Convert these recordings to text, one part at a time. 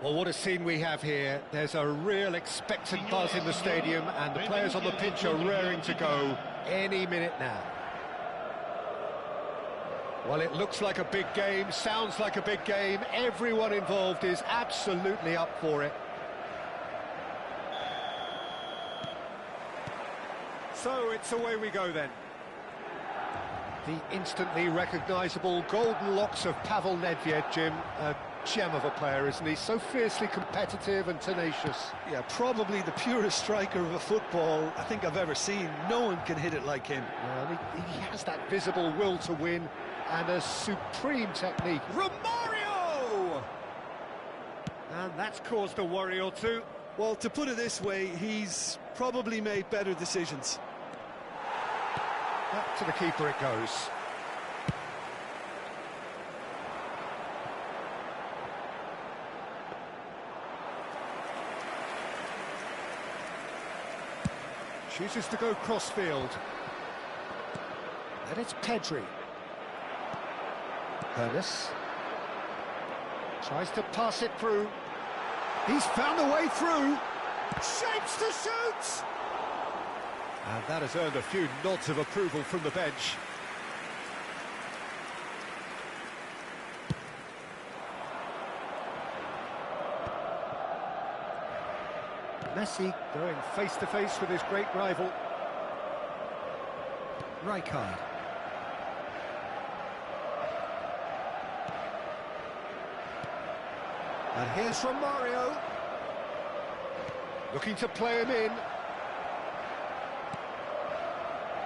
Well, what a scene we have here. There's a real expectant buzz in the stadium, and the players on the pitch are raring to go any minute now. Well, it looks like a big game, sounds like a big game. Everyone involved is absolutely up for it. So it's away we go then. The instantly recognisable golden locks of Pavel Nedved, Jim. A gem of a player, isn't he? So fiercely competitive and tenacious. Yeah, probably the purest striker of a football I think I've ever seen. No one can hit it like him. Yeah, and he has that visible will to win and a supreme technique. Romario! And that's caused a worry or two. Well, to put it this way, he's probably made better decisions. Up to the keeper it goes. Chooses to go cross-field. And it's Pedri. Ernest tries to pass it through. He's found a way through. Shapes to shoot! And that has earned a few nods of approval from the bench. Messi going face-to-face with his great rival. Rijkaard. And here's Romario. Looking to play him in.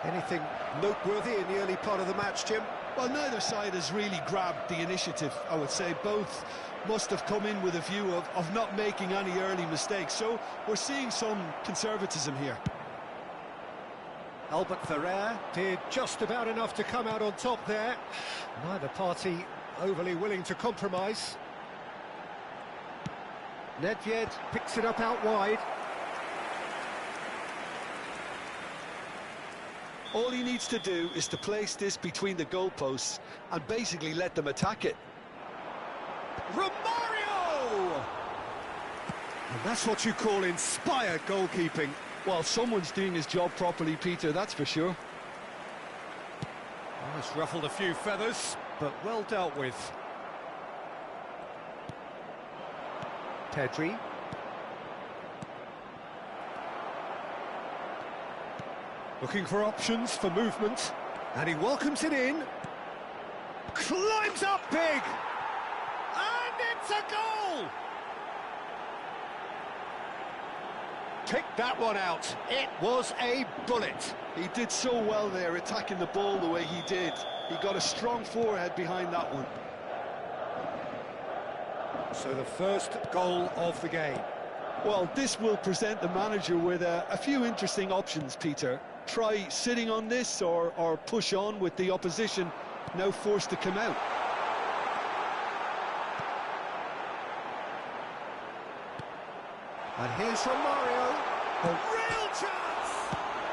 Anything noteworthy in the early part of the match, Jim? Well, neither side has really grabbed the initiative, I would say. Both must have come in with a view of not making any early mistakes. So we're seeing some conservatism here. Albert Ferrer did just about enough to come out on top there. Neither party overly willing to compromise. Nedved picks it up out wide. All he needs to do is to place this between the goalposts and basically let them attack it. Romario! And that's what you call inspired goalkeeping. Well, someone's doing his job properly, Peter, that's for sure. Well, it's ruffled a few feathers, but well dealt with. Pedri. Looking for options for movement, and he welcomes it in. Climbs up big, and it's a goal! Pick that one out. It was a bullet. He did so well there, attacking the ball the way he did. He got a strong forehead behind that one. So the first goal of the game. Well, this will present the manager with a few interesting options, Peter. Try sitting on this or push on with the opposition now forced to come out. And here's Romario. A real chance!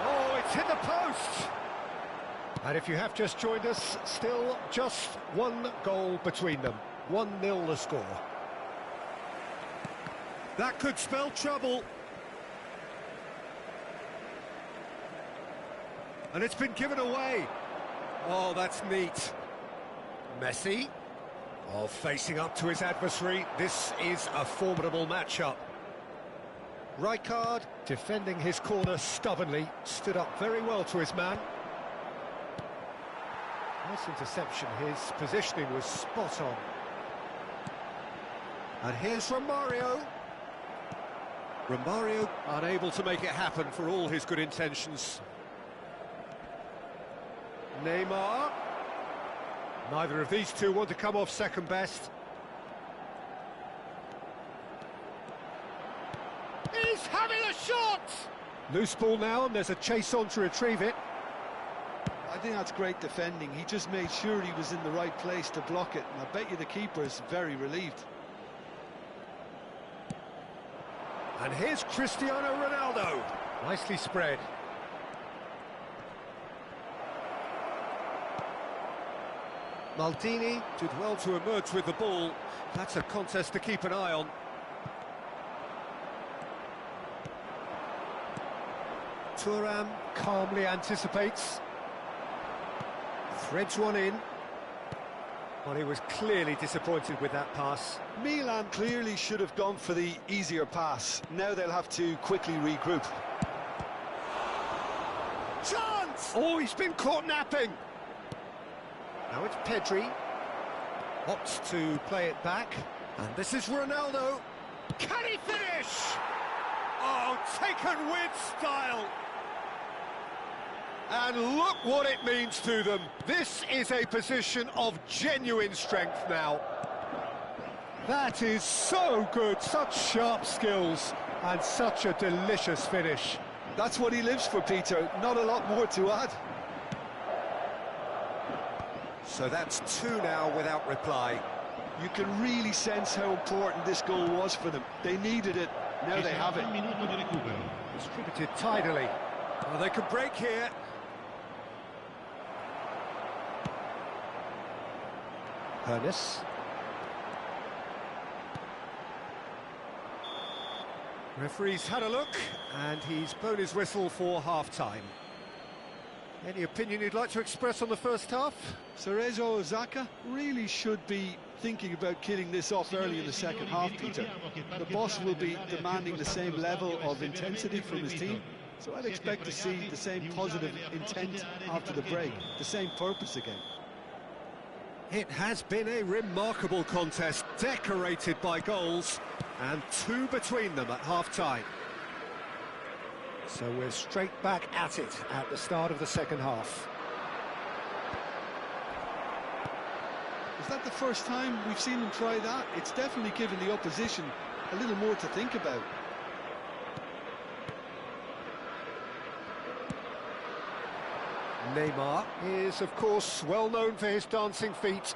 Oh, it's hit the post! And if you have just joined us, still just one goal between them. 1-0 the score. That could spell trouble. And it's been given away. Oh, that's neat. Messi. Oh, facing up to his adversary, this is a formidable matchup. Rijkaard, defending his corner stubbornly, stood up very well to his man. Nice interception, his positioning was spot on. And here's Romario. Romario unable to make it happen for all his good intentions. Neymar. Neither of these two want to come off second best. He's having a shot! Loose ball now, and there's a chase on to retrieve it. I think that's great defending. He just made sure he was in the right place to block it, and I bet you the keeper is very relieved. And here's Cristiano Ronaldo. Nicely spread. Maldini did well to emerge with the ball. That's a contest to keep an eye on. Thuram calmly anticipates. Threads one in. Well, he was clearly disappointed with that pass. Milan clearly should have gone for the easier pass. Now they'll have to quickly regroup. Chance! Oh, he's been caught napping. Now it's Pedri. Opts to play it back. And this is Ronaldo. Can he finish? Oh, taken with style. And look what it means to them. This is a position of genuine strength now. That is so good, such sharp skills, and such a delicious finish. That's what he lives for, Peter. Not a lot more to add. So that's two now without reply. You can really sense how important this goal was for them. They needed it, now they have it. Distributed tidily. Well, they could break here. Ernest. Referee's had a look, and he's blown his whistle for half-time. Any opinion you'd like to express on the first half? Cerezo Osaka really should be thinking about killing this off early in the second half, Peter. The boss will be demanding the same level of intensity from his team, so I'd expect to see the same positive intent after the break, the same purpose again. It has been a remarkable contest, decorated by goals, and two between them at half-time. So we're straight back at it at the start of the second half. Is that the first time we've seen them try that? It's definitely given the opposition a little more to think about. Neymar is, of course, well known for his dancing feet.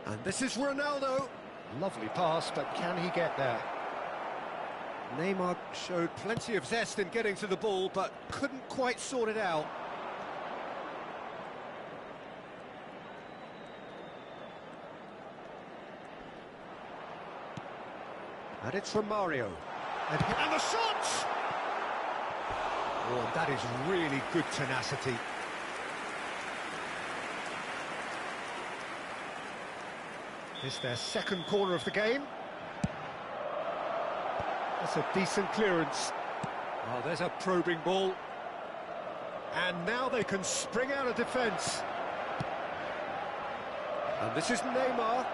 And this is Ronaldo. Lovely pass, but can he get there? Neymar showed plenty of zest in getting to the ball, but couldn't quite sort it out. And it's Romario. And the shot! Oh, that is really good tenacity. It's their second corner of the game. That's a decent clearance. Oh, there's a probing ball. And now they can spring out of defence. And this is Neymar.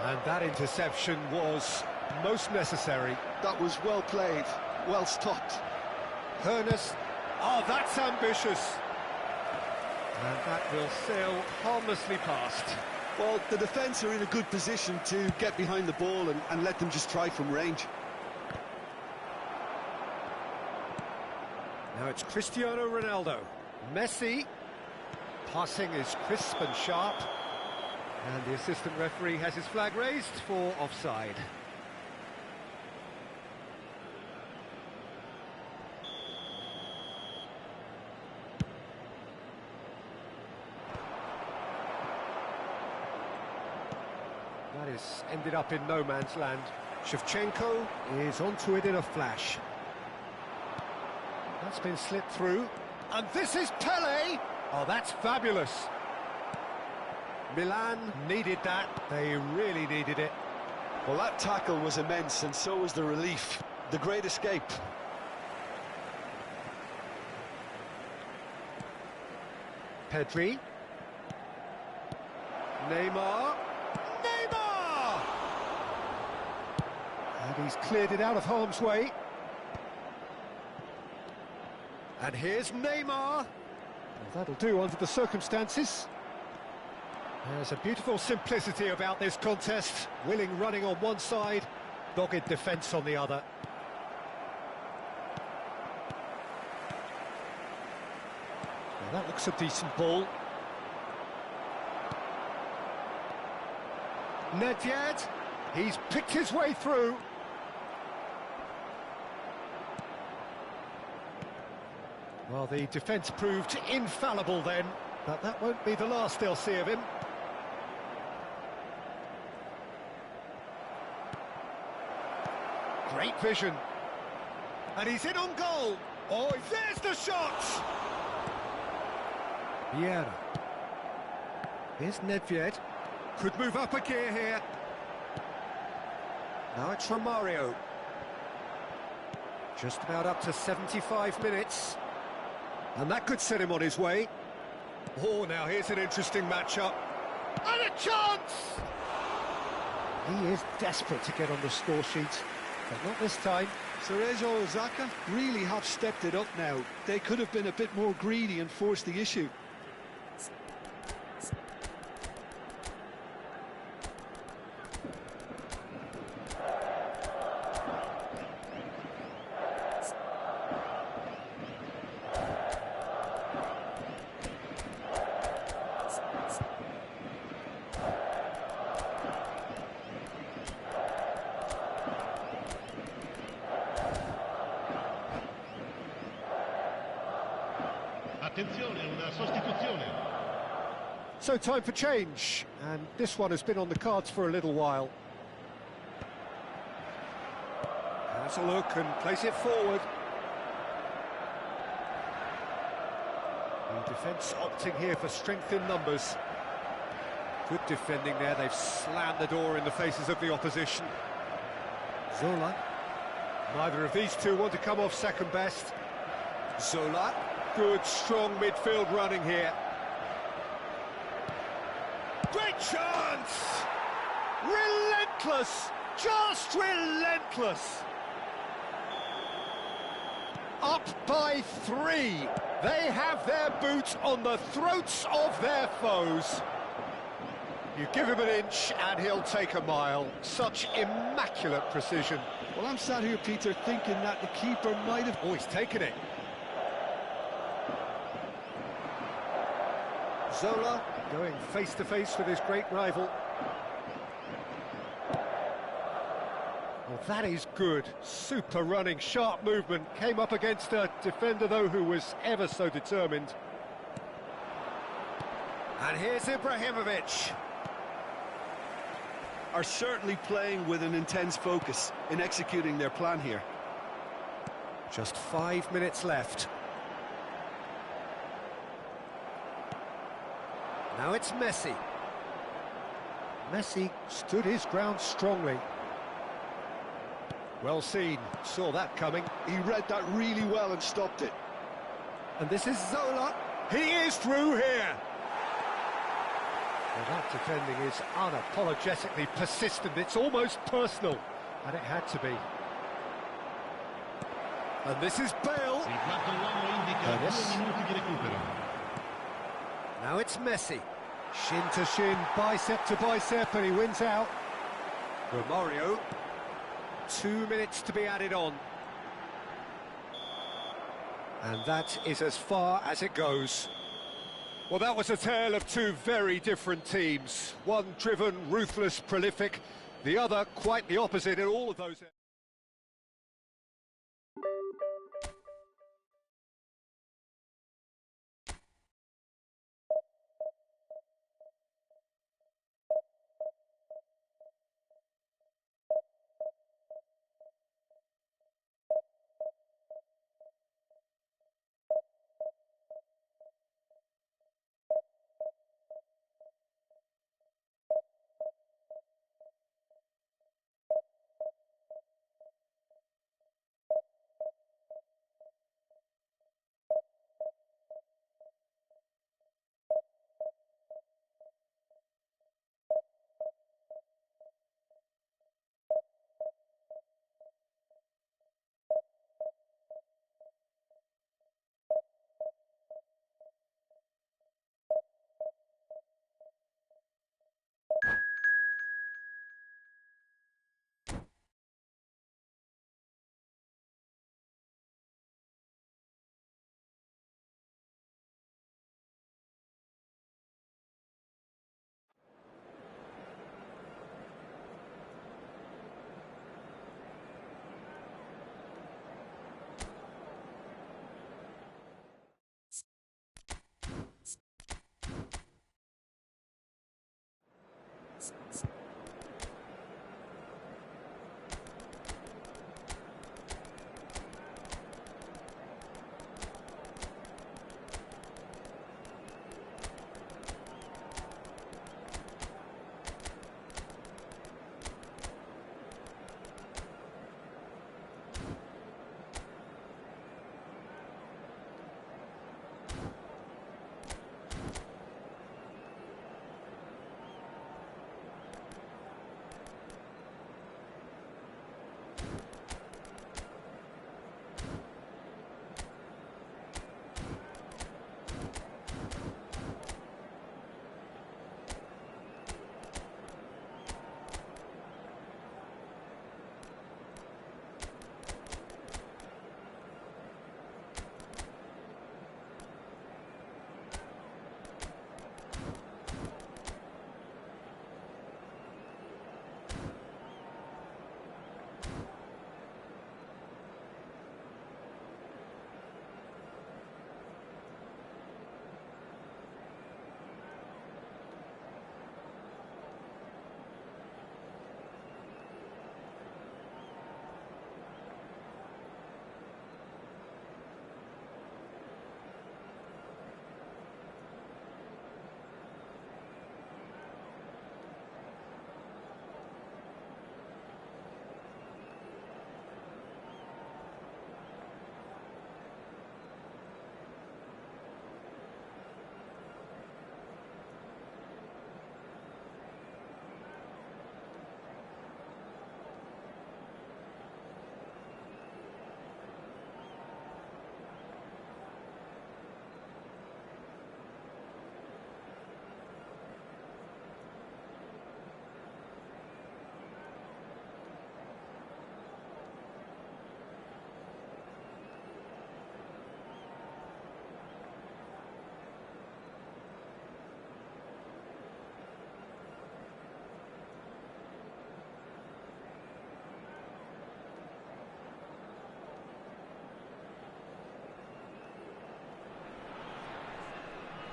And that interception was most necessary. That was well played, well stopped. Ernest. Oh, that's ambitious. And that will sail harmlessly past. Well, the defence are in a good position to get behind the ball and let them just try from range. Now it's Cristiano Ronaldo. Messi. Passing is crisp and sharp. And the assistant referee has his flag raised for offside. That is ended up in no man's land. Shevchenko is onto it in a flash. That's been slipped through. And this is Pele. Oh, that's fabulous. Milan needed that. They really needed it. Well, that tackle was immense, and so was the relief. The great escape. Pedri. Neymar. Neymar! And he's cleared it out of harm's way. And here's Neymar. Well, that'll do under the circumstances. There's a beautiful simplicity about this contest. Willing running on one side, dogged defence on the other. Well, that looks a decent ball. Nedved, he's picked his way through. Well, the defence proved infallible then, but that won't be the last they'll see of him. Great vision. And he's in on goal. Oh, there's the shot! Vieira. Here's Nedved. Could move up a gear here. Now it's Romario. Just about up to 75 minutes. And that could set him on his way. Oh, now here's an interesting matchup. And a chance! He is desperate to get on the score sheet, but not this time. Cerezo Osaka really have stepped it up now. They could have been a bit more greedy and forced the issue. So time for change, and this one has been on the cards for a little while. Has a look and place it forward. The defence opting here for strength in numbers. Good defending there, they've slammed the door in the faces of the opposition. Zola. Neither of these two want to come off second best. Zola. Good, strong midfield running here. Great chance! Relentless! Just relentless! Up by 3. They have their boots on the throats of their foes. You give him an inch and he'll take a mile. Such immaculate precision. Well, I'm sat here, Peter, thinking that the keeper might have... Oh, he's taken it. Zola going face-to-face with his great rival. Well, that is good. Super running, sharp movement. Came up against a defender, though, who was ever so determined. And here's Ibrahimovic. Are certainly playing with an intense focus in executing their plan here. Just 5 minutes left. Now it's Messi. Messi stood his ground strongly. Well seen, saw that coming. He read that really well and stopped it. And this is Zola. He is through here. Well, that defending is unapologetically persistent. It's almost personal, and it had to be. And this is Bale. Now it's Messi. Shin to shin, bicep to bicep, and he wins out. Romario. 2 minutes to be added on. And that is as far as it goes. Well, that was a tale of two very different teams. One driven, ruthless, prolific. The other quite the opposite in all of those...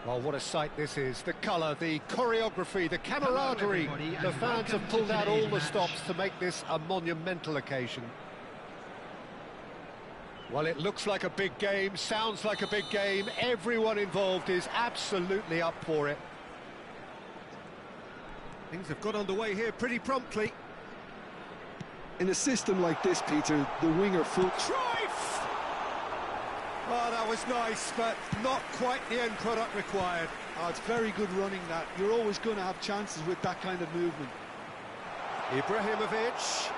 Well, what a sight this is. The colour, the choreography, the camaraderie. The fans have pulled out all the stops to make this a monumental occasion. Well, it looks like a big game, sounds like a big game. Everyone involved is absolutely up for it. Things have got underway here pretty promptly. In a system like this, Peter, the winger full... Cruyff! Oh, that was nice, but not quite the end product required. Oh, it's very good running, that. You're always going to have chances with that kind of movement. Ibrahimovic.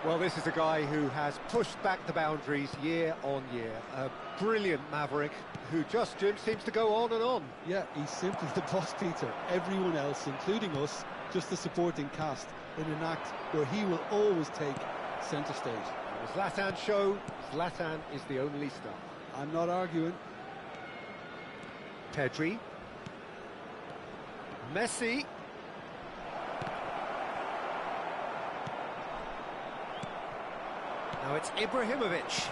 Well, this is a guy who has pushed back the boundaries year on year. A brilliant maverick who just seems to go on and on. Yeah, he's simply the boss, Peter. Everyone else, including us, just the supporting cast in an act where he will always take centre stage. As Zlatan show, Zlatan is the only star. I'm not arguing. Pedri. Messi. Now it's Ibrahimovic.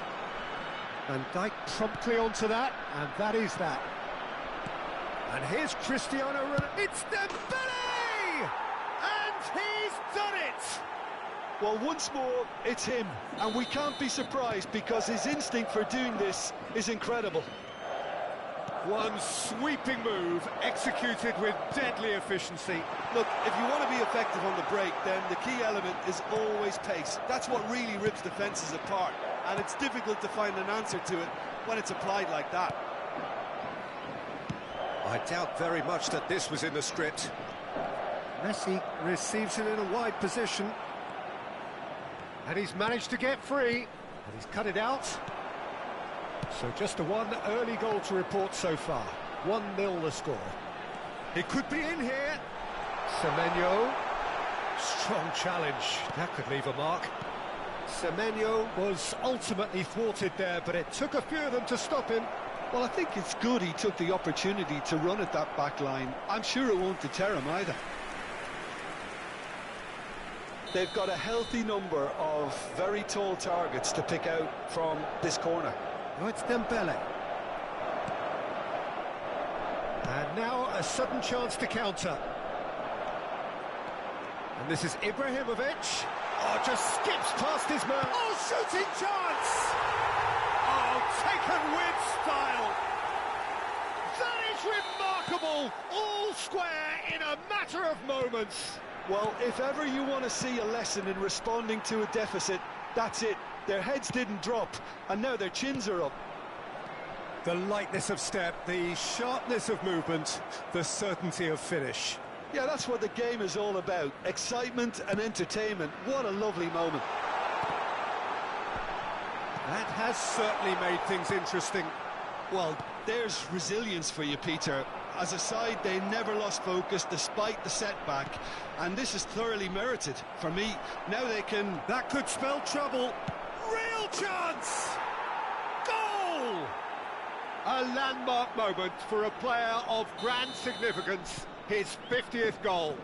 Van Dijk promptly onto that, and that is that. And here's Cristiano Ronaldo. It's Dembele! And he's done it! Well, once more, it's him. And we can't be surprised because his instinct for doing this is incredible. One sweeping move, executed with deadly efficiency. Look, if you want to be effective on the break, then the key element is always pace. That's what really rips defences apart. And it's difficult to find an answer to it when it's applied like that. I doubt very much that this was in the script. Messi receives it in a wide position. And he's managed to get free. And he's cut it out. So just a one early goal to report so far. 1-0 the score. It could be in here. Semenyo. Strong challenge. That could leave a mark. Semenyo was ultimately thwarted there, but it took a few of them to stop him. Well, I think it's good he took the opportunity to run at that back line. I'm sure it won't deter him either. They've got a healthy number of very tall targets to pick out from this corner. Oh, it's Dembele. And now a sudden chance to counter. And this is Ibrahimovic. Oh, just skips past his man. Oh, shooting chance! Oh, taken with style. That is remarkable. All square in a matter of moments. Well, if ever you want to see a lesson in responding to a deficit, that's it. Their heads didn't drop, and now their chins are up. The lightness of step, the sharpness of movement, the certainty of finish. Yeah, that's what the game is all about. Excitement and entertainment. What a lovely moment. That has certainly made things interesting. Well, there's resilience for you, Peter. As a side, they never lost focus despite the setback, and this is thoroughly merited. For me, now they can... That could spell trouble. Real chance! Goal! A landmark moment for a player of grand significance, his 50th goal.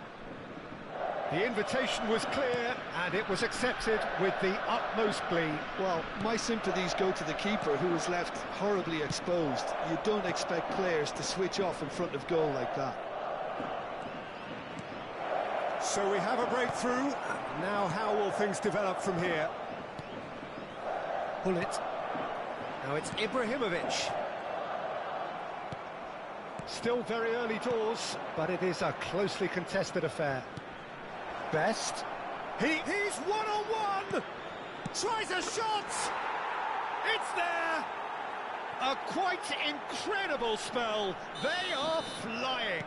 The invitation was clear, and it was accepted with the utmost glee. Well, my sympathies go to the keeper, who was left horribly exposed. You don't expect players to switch off in front of goal like that. So we have a breakthrough. Now how will things develop from here? Pull it. Now it's Ibrahimovic. Still very early doors, but it is a closely contested affair. Best. He's one-on-one! Tries a shot! It's there! A quite incredible spell. They are flying.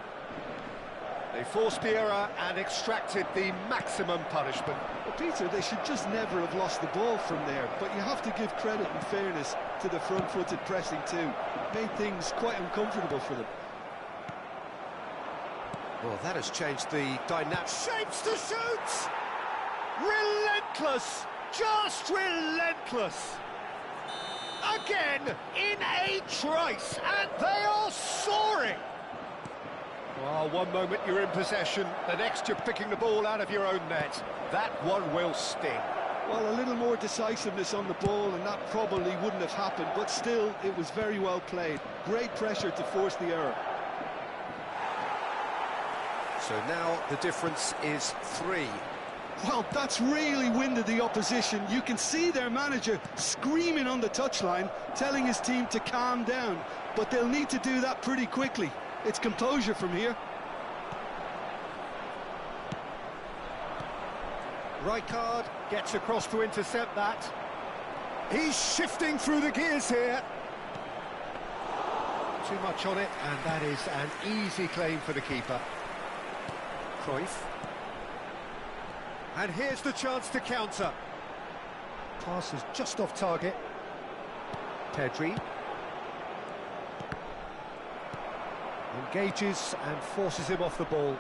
They forced the error and extracted the maximum punishment. Well, Peter, they should just never have lost the ball from there, but you have to give credit and fairness to the front-footed pressing too. Made things quite uncomfortable for them. Well, that has changed the dynamic. Shapes to shoot! Relentless! Just relentless! Again, in a trice, and they are soaring! Well, one moment you're in possession, the next you're picking the ball out of your own net. That one will sting. Well, a little more decisiveness on the ball, and that probably wouldn't have happened, but still, it was very well played. Great pressure to force the error. So now the difference is 3. Well, that's really winded the opposition. You can see their manager screaming on the touchline, telling his team to calm down, but they'll need to do that pretty quickly. It's composure from here. Rijkaard gets across to intercept that. He's shifting through the gears here. Too much on it, and that is an easy claim for the keeper. Cruyff. And here's the chance to counter. Pass is just off target. Pedri. Engages and forces him off the ball.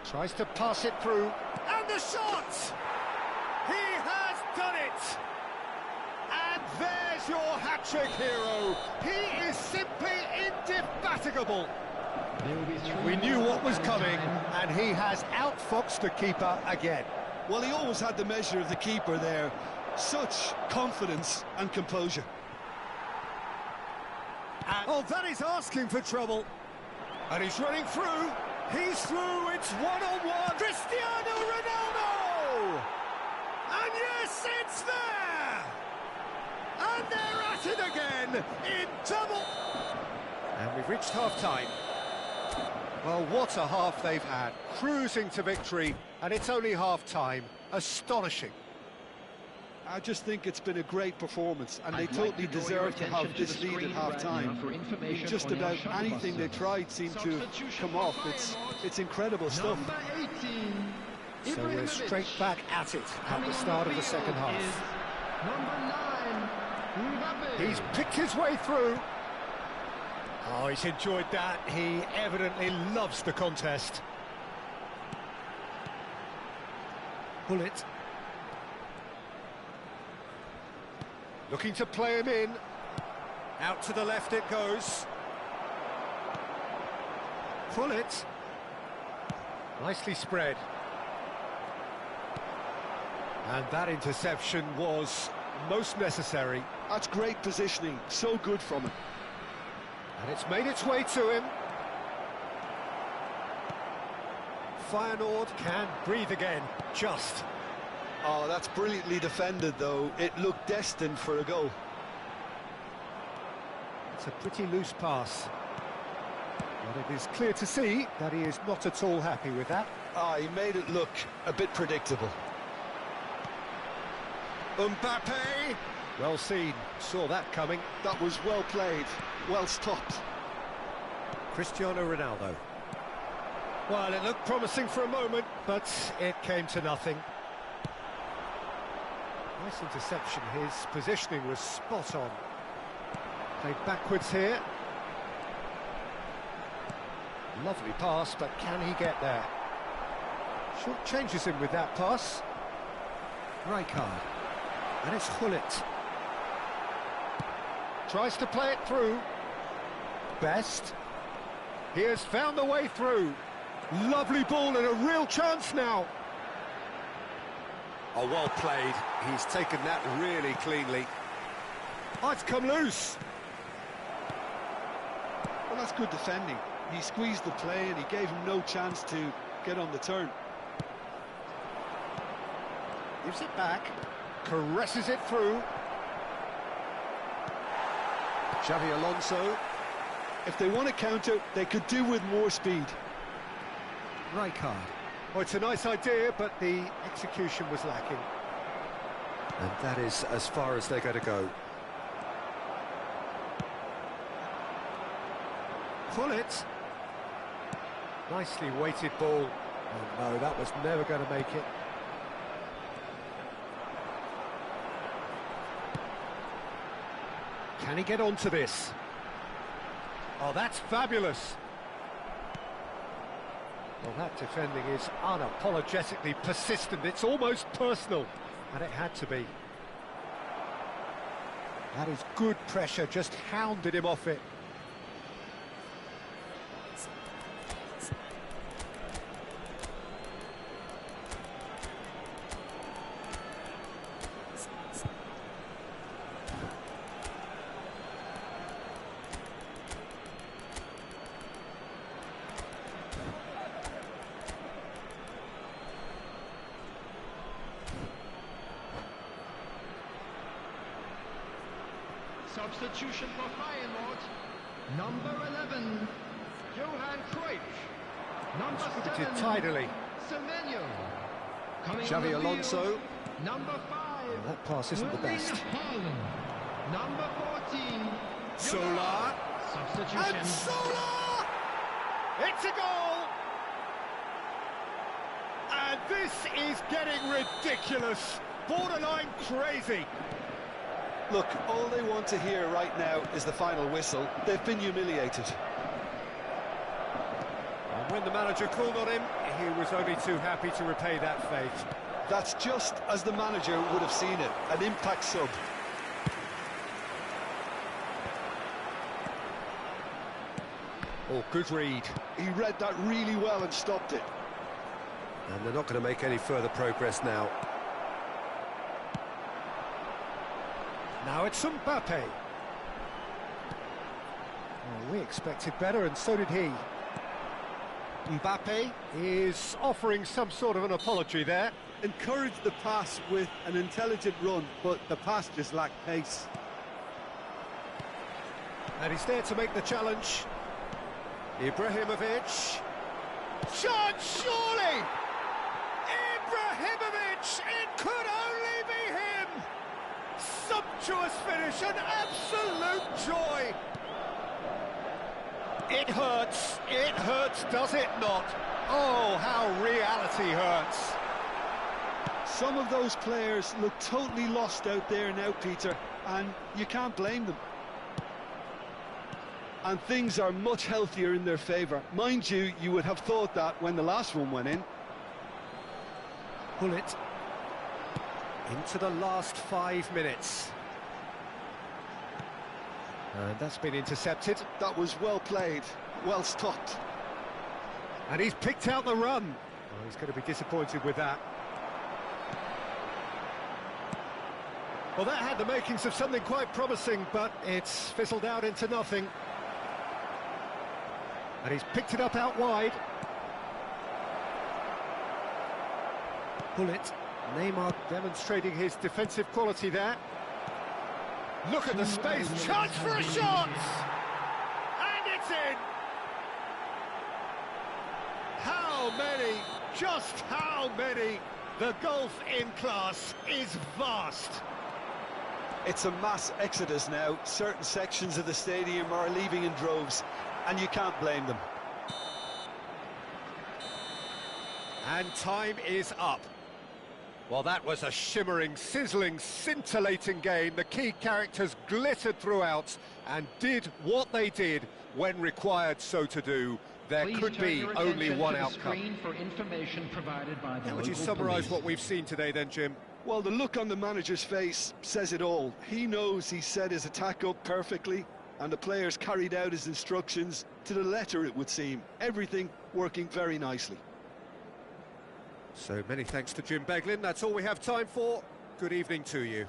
Tries to pass it through. And the shot! He has done it! And there's your hat-trick hero. He is simply indefatigable. We knew what was coming, and he has outfoxed the keeper again. Well, he always had the measure of the keeper there. Such confidence and composure. And oh, that is asking for trouble. And he's running through. He's through. It's one-on-one. Cristiano Ronaldo! And yes, it's there! And they're at it again in double. And we've reached half-time. Well, what a half they've had, cruising to victory, and it's only half-time. Astonishing. I just think it's been a great performance, and they totally deserve to have this lead at half-time. Just about anything they tried seemed to come off. It's incredible stuff. So we're straight back at it at the start of the second half. He's picked his way through. Oh, he's enjoyed that. He evidently loves the contest. Bullet. Looking to play him in. Out to the left it goes. Bullet. Nicely spread. And that interception was most necessary. That's great positioning. So good from him. And it's made its way to him. Feyenoord can breathe again, just. Oh, that's brilliantly defended, though. It looked destined for a goal. It's a pretty loose pass. But it is clear to see that he is not at all happy with that. Ah, he made it look a bit predictable. Mbappe! Well seen, saw that coming. That was well played, well stopped. Cristiano Ronaldo. Well, it looked promising for a moment, but it came to nothing. Nice interception, his positioning was spot on. Played backwards here. Lovely pass, but can he get there? Short changes him with that pass. Rijkaard. And it's Gullit. Tries to play it through. Best. He has found the way through. Lovely ball and a real chance now. Oh, well played. He's taken that really cleanly. Oh, it's come loose. Well, that's good defending. He squeezed the play and he gave him no chance to get on the turn. Gives it back. Caresses it through. Xavi Alonso. If they want to counter, they could do with more speed. Rijkaard. Well, it's a nice idea, but the execution was lacking. And that is as far as they're going to go. Gullit. Nicely weighted ball. Oh no, that was never going to make it. Can he get onto this? Oh, that's fabulous. Well, that defending is unapologetically persistent. It's almost personal, and it had to be. That is good pressure, just hounded him off it. Substitution for Feyenoord. Number 11, Johan Cruyff. Number 7, tidily. Semenyo. Coming Xavi on the Alonso. field, number 5. That pass isn't the best. Haaland. Number 14, Sola. Substitution. And Sola! It's a goal! And this is getting ridiculous. Borderline crazy. Look, all they want to hear right now is the final whistle. They've been humiliated. And when the manager called on him, he was only too happy to repay that fate. That's just as the manager would have seen it, an impact sub. Oh, good read. He read that really well and stopped it. And they're not going to make any further progress now. Now it's Mbappe. Oh, we expected better, and so did he. Mbappe is offering some sort of an apology there. Encouraged the pass with an intelligent run, but the pass just lacked pace. And he's there to make the challenge. Ibrahimovic. Chance, surely! Ibrahimovic! It could only be him! Sumptuous finish, an absolute joy! It hurts, does it not? Oh, how reality hurts. Some of those players look totally lost out there now, Peter, and you can't blame them. And things are much healthier in their favour. Mind you, you would have thought that when the last one went in. Pull it into the last 5 minutes. And that's been intercepted. That was well played, well stopped. And he's picked out the run. Oh, he's going to be disappointed with that. Well, that had the makings of something quite promising, but it's fizzled out into nothing. And he's picked it up out wide. Pull it. Neymar demonstrating his defensive quality there. Look at the space, chance for a shot! And it's in! How many, just how many? The gulf in class is vast. It's a mass exodus now. Certain sections of the stadium are leaving in droves, and you can't blame them. And time is up. Well, that was a shimmering, sizzling, scintillating game. The key characters glittered throughout and did what they did when required so to do. There could be only one outcome. For information provided by the How would you summarise what we've seen today then, Jim? Well, the look on the manager's face says it all. He knows he set his attack up perfectly, and the players carried out his instructions to the letter, it would seem. Everything working very nicely. So many thanks to Jim Beglin. That's all we have time for. Good evening to you.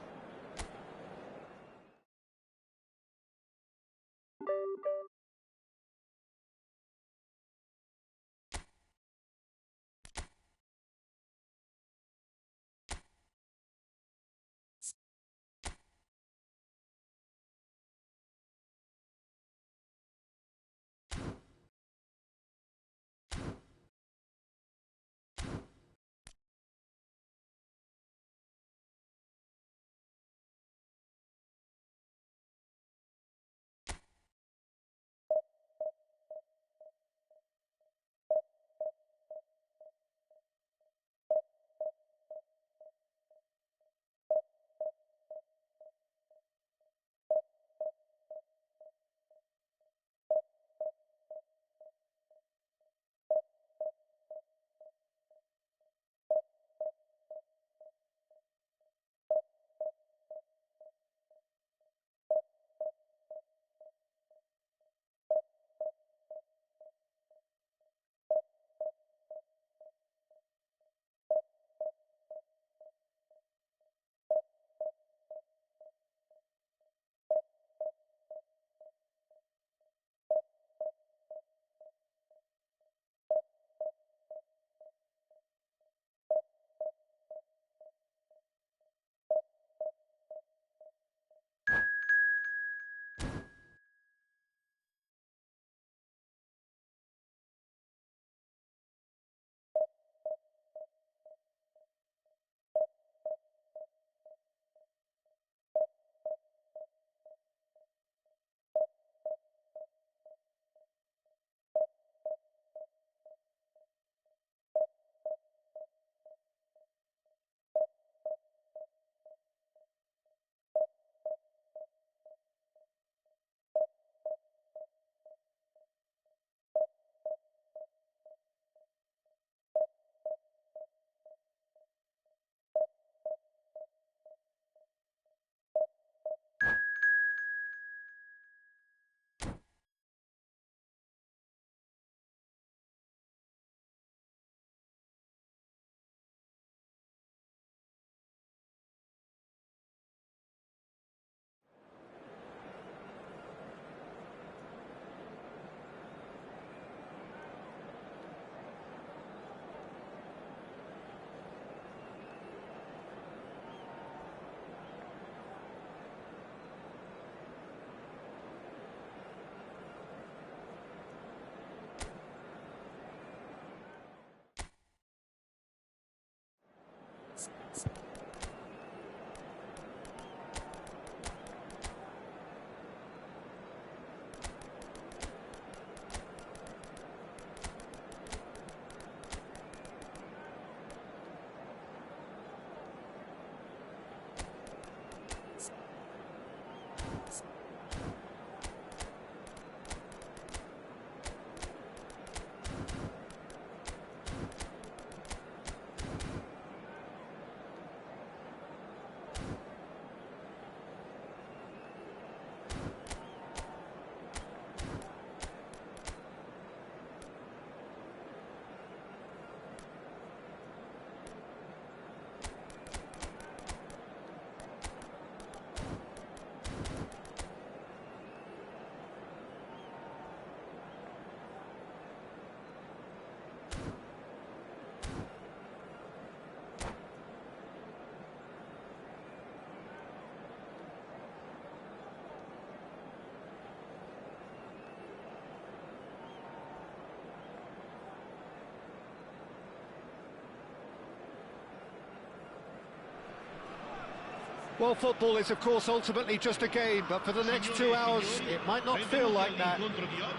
Well, football is, of course, ultimately just a game, but for the next 2 hours, it might not feel like that.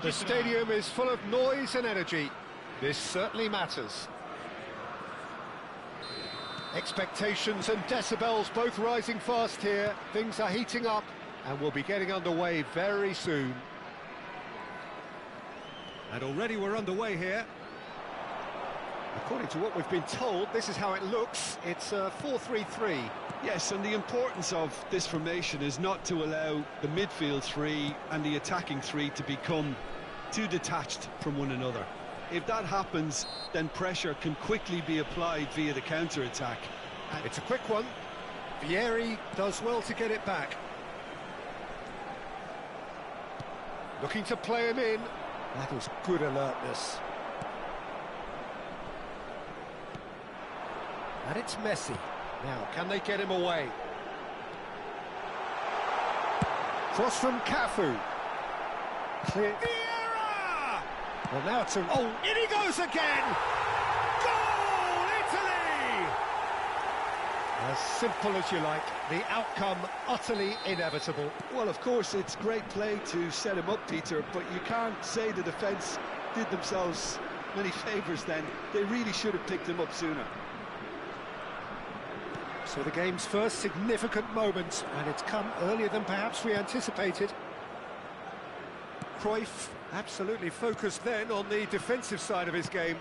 The stadium is full of noise and energy. This certainly matters. Expectations and decibels both rising fast here. Things are heating up, and we'll be getting underway very soon. And already we're underway here. According to what we've been told, this is how it looks. It's a 4-3-3. Yes, and the importance of this formation is not to allow the midfield three and the attacking three to become too detached from one another. If that happens, then pressure can quickly be applied via the counter-attack. It's a quick one. Vieri does well to get it back. Looking to play him in. That is good alertness. And it's Messi. Now, can they get him away? Cross from Cafu. Clear. Vieira! Well, now to... Oh, in he goes again! Goal, Italy! As simple as you like, the outcome utterly inevitable. Well, of course, it's great play to set him up, Peter, but you can't say the defence did themselves many favours then. They really should have picked him up sooner. So the game's first significant moment, and it's come earlier than perhaps we anticipated. Cruyff absolutely focused then on the defensive side of his game.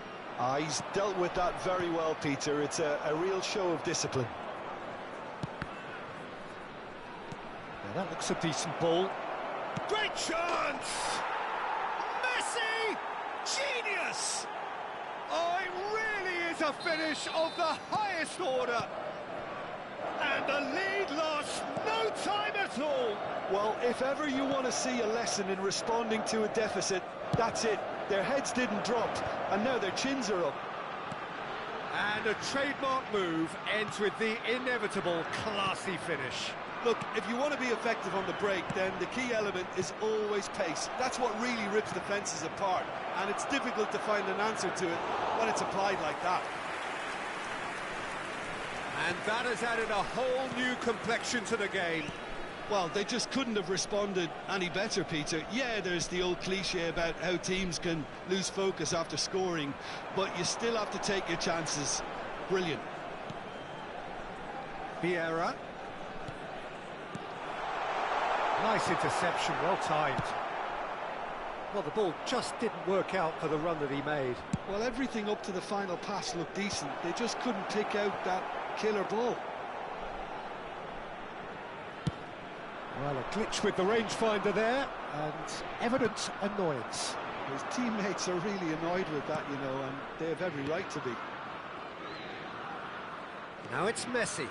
He's dealt with that very well, Peter. It's a real show of discipline. Now that looks a decent ball. Great chance! Messi! Genius! Oh, it really is a finish of the highest order. And the lead lost no time at all. Well, if ever you want to see a lesson in responding to a deficit, that's it. Their heads didn't drop, and now their chins are up. And a trademark move ends with the inevitable classy finish. Look, if you want to be effective on the break, then the key element is always pace. That's what really rips defences apart, and it's difficult to find an answer to it when it's applied like that. And that has added a whole new complexion to the game. Well, they just couldn't have responded any better, Peter. Yeah, there's the old cliche about how teams can lose focus after scoring, but you still have to take your chances. Brilliant. Vieira. Nice interception, well timed. Well, the ball just didn't work out for the run that he made. Well, everything up to the final pass looked decent. They just couldn't pick out that killer ball. Well, a glitch with the rangefinder there, and evident annoyance. His teammates are really annoyed with that, you know, and they have every right to be. Now it's Messi.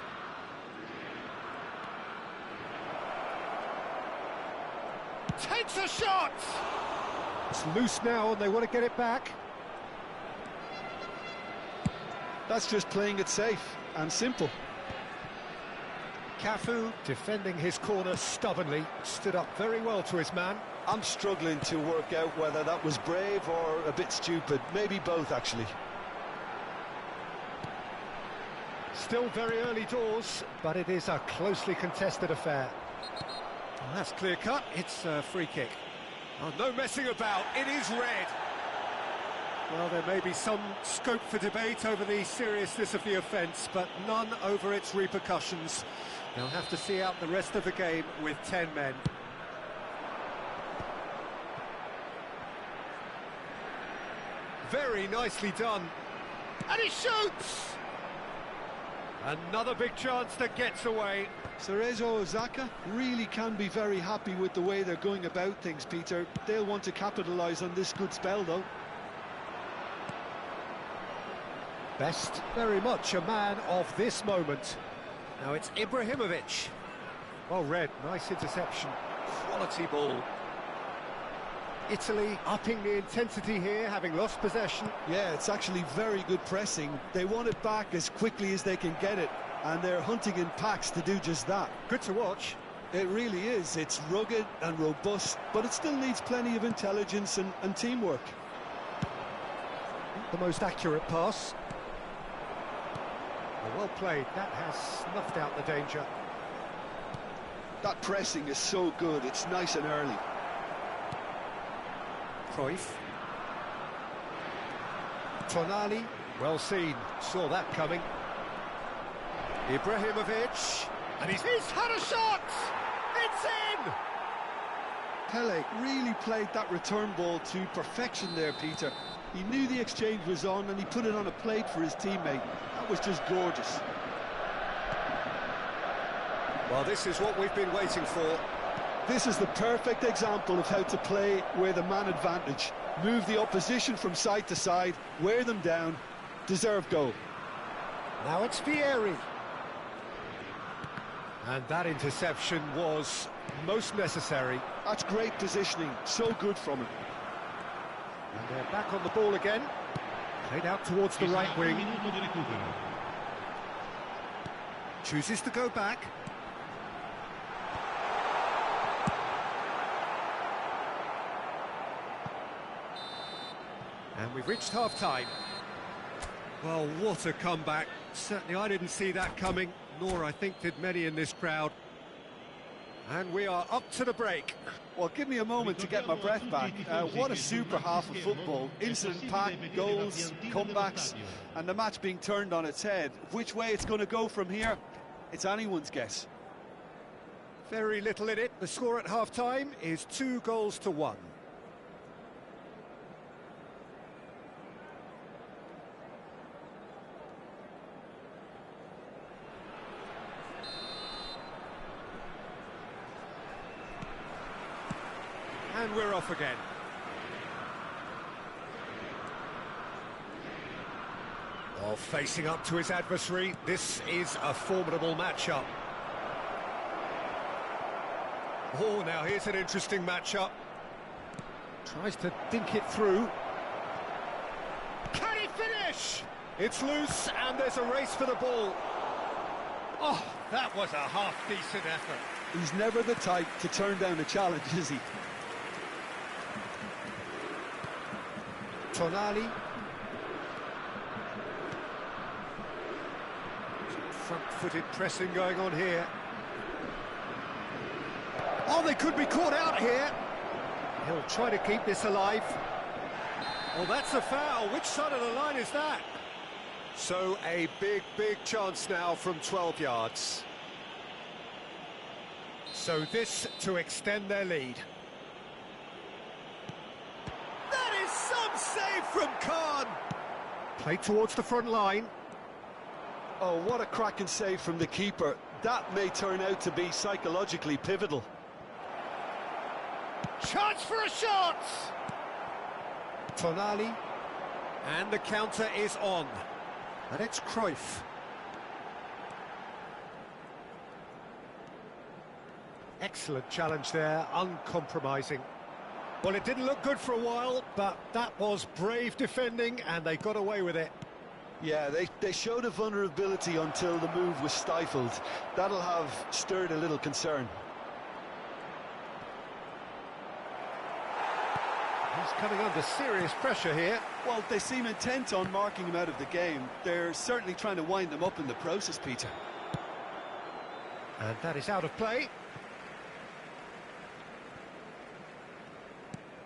Takes a shot! It's loose now, and they want to get it back. That's just playing it safe and simple. Cafu, defending his corner stubbornly, stood up very well to his man. I'm struggling to work out whether that was brave or a bit stupid. Maybe both, actually. Still very early doors, but it is a closely contested affair. Well, that's clear-cut. It's a free kick. Oh, no messing about. It is red. Well, there may be some scope for debate over the seriousness of the offence, but none over its repercussions. They'll have to see out the rest of the game with 10 men. Very nicely done. And he shoots! Another big chance that gets away. Cerezo Osaka really can be very happy with the way they're going about things, Peter. They'll want to capitalise on this good spell, though. Best very much a man of this moment. Now it's Ibrahimovic. Well read, nice interception. Quality ball. Italy upping the intensity here, having lost possession. Yeah, it's actually very good pressing. They want it back as quickly as they can get it, and they're hunting in packs to do just that. Good to watch. It really is. It's rugged and robust, but it still needs plenty of intelligence and teamwork. The most accurate pass. Well played, that has snuffed out the danger. That pressing is so good, it's nice and early. Cruyff. Tonali, well seen, saw that coming. Ibrahimovic, and he's had a shot! It's in! Pele really played that return ball to perfection there, Peter. He knew the exchange was on and he put it on a plate for his teammate. That was just gorgeous. Well, this is what we've been waiting for. This is the perfect example of how to play with a man advantage. Move the opposition from side to side, wear them down, deserve goal. Now it's Vieri. And that interception was most necessary. That's great positioning, so good from him. And they're back on the ball again. Played out towards the right wing. Chooses to go back. And we've reached half-time. Well, what a comeback. Certainly I didn't see that coming, nor I think did many in this crowd. And we are up to the break. Well, give me a moment to get my breath back. What a super half of football. Incident-packed, goals, comebacks, and the match being turned on its head. Which way it's going to go from here, it's anyone's guess. Very little in it. The score at half-time is 2-1. And we're off again. Well, facing up to his adversary, this is a formidable matchup. Oh, now here's an interesting matchup. Tries to dink it through. Can he finish? It's loose, and there's a race for the ball. Oh, that was a half-decent effort. He's never the type to turn down a challenge, is he? Tonali. Front-footed pressing going on here. Oh, they could be caught out here. He'll try to keep this alive. Well, that's a foul. Which side of the line is that? So a big chance now from 12 yards. So this to extend their lead. Save from Khan. Played towards the front line. Oh, what a cracking save from the keeper. That may turn out to be psychologically pivotal. Chance for a shot! Tonali. And the counter is on. And it's Cruyff. Excellent challenge there, uncompromising. Well, it didn't look good for a while, but that was brave defending, and they got away with it. Yeah, they showed a vulnerability until the move was stifled. That'll have stirred a little concern. He's coming under serious pressure here. Well, they seem intent on marking him out of the game. They're certainly trying to wind him up in the process, Peter. And that is out of play.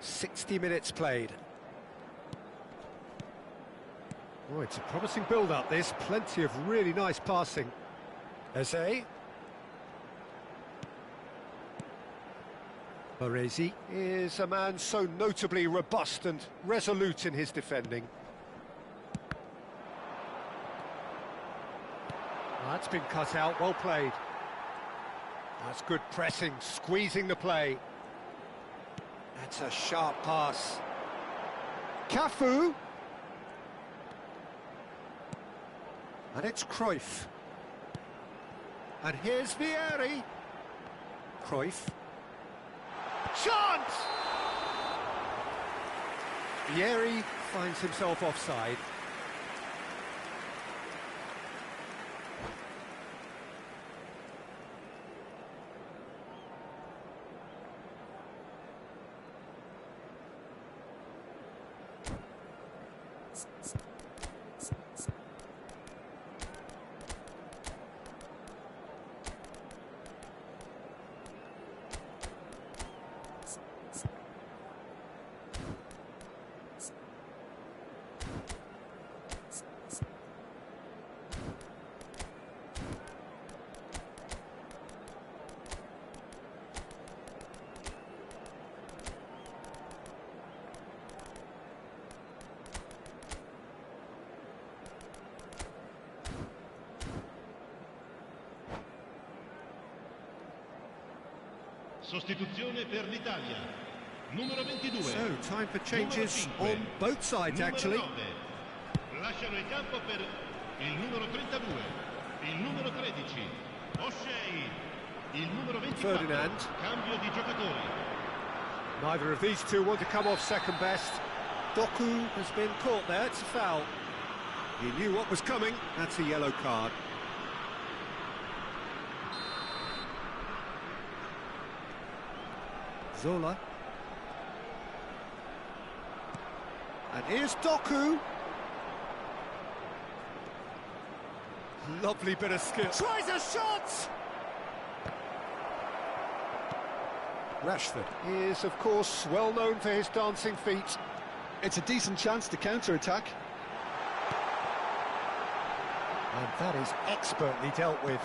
60 minutes played. Oh, it's a promising build-up, this. Plenty of really nice passing. Eze. Baresi is a man so notably robust and resolute in his defending. That's been cut out, well played. That's good pressing, squeezing the play. That's a sharp pass. Cafu. And it's Cruyff. And here's Vieri. Cruyff. Chance! Vieri finds himself offside. Sostituzione per l'Italia. Numero 22. So, time for changes on both sides, actually. 9. Lasciano il campo per il numero 32, il numero 13, O'Shea, il numero 24. Ferdinand. Cambio di giocatori. Neither of these two want to come off second best. Doku has been caught there, it's a foul. He knew what was coming, that's a yellow card. Zola. And here's Doku. Lovely bit of skill. Tries a shot! Rashford is, of course, well known for his dancing feet. It's a decent chance to counter-attack. And that is expertly dealt with.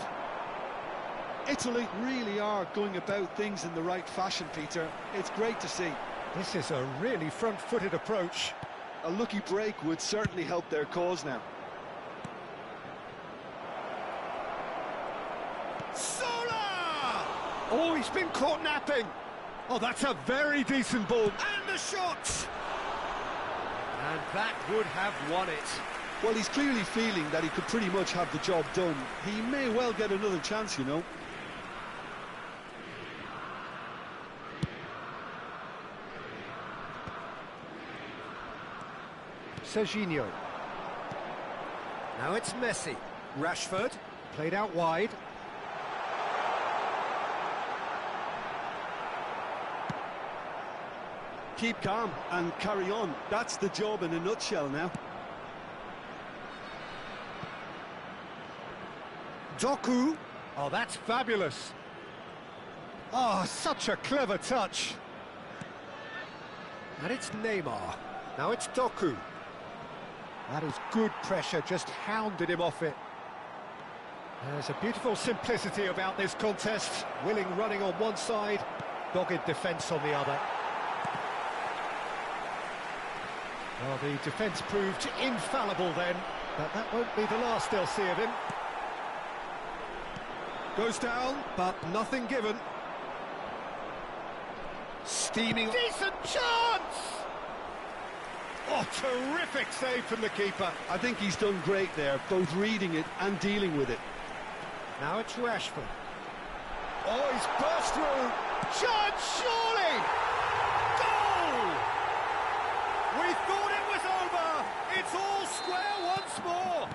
Italy really are going about things in the right fashion, Peter. It's great to see. This is a really front-footed approach. A lucky break would certainly help their cause now. Zola! Oh, he's been caught napping. Oh, that's a very decent ball. And the shot! And that would have won it. Well, he's clearly feeling that he could pretty much have the job done. He may well get another chance, you know. Serginho. Now it's Messi. Rashford, played out wide. Keep calm and carry on. That's the job in a nutshell now. Doku. Oh, that's fabulous. Oh, such a clever touch. And it's Neymar. Now it's Doku. That is good pressure, just hounded him off it. There's a beautiful simplicity about this contest. Willing running on one side, dogged defence on the other. Well, the defence proved infallible then, but that won't be the last they'll see of him. Goes down, but nothing given. Steaming. Decent chance! Oh, terrific save from the keeper. I think he's done great there, both reading it and dealing with it. Now it's Rashford. Oh, he's burst through. Chance, surely! Goal! We thought it was over. It's all square once more.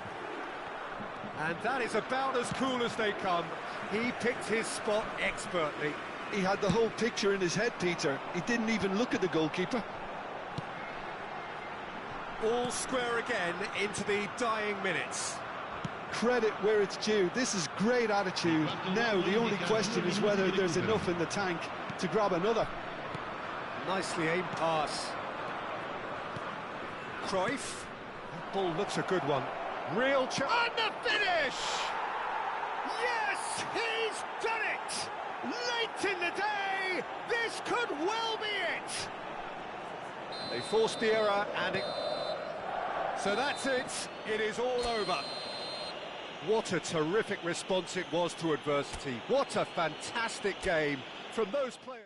And that is about as cool as they come. He picked his spot expertly. He had the whole picture in his head, Peter. He didn't even look at the goalkeeper. All square again into the dying minutes. Credit where it's due. This is great attitude. Now the only question is whether there's enough in the tank to grab another. Nicely aimed pass. Cruyff. That ball looks a good one. Real chance. And the finish! Yes, he's done it! Late in the day, this could well be it! They forced the error and it... So that's it. It is all over. What a terrific response it was to adversity. What a fantastic game from those players.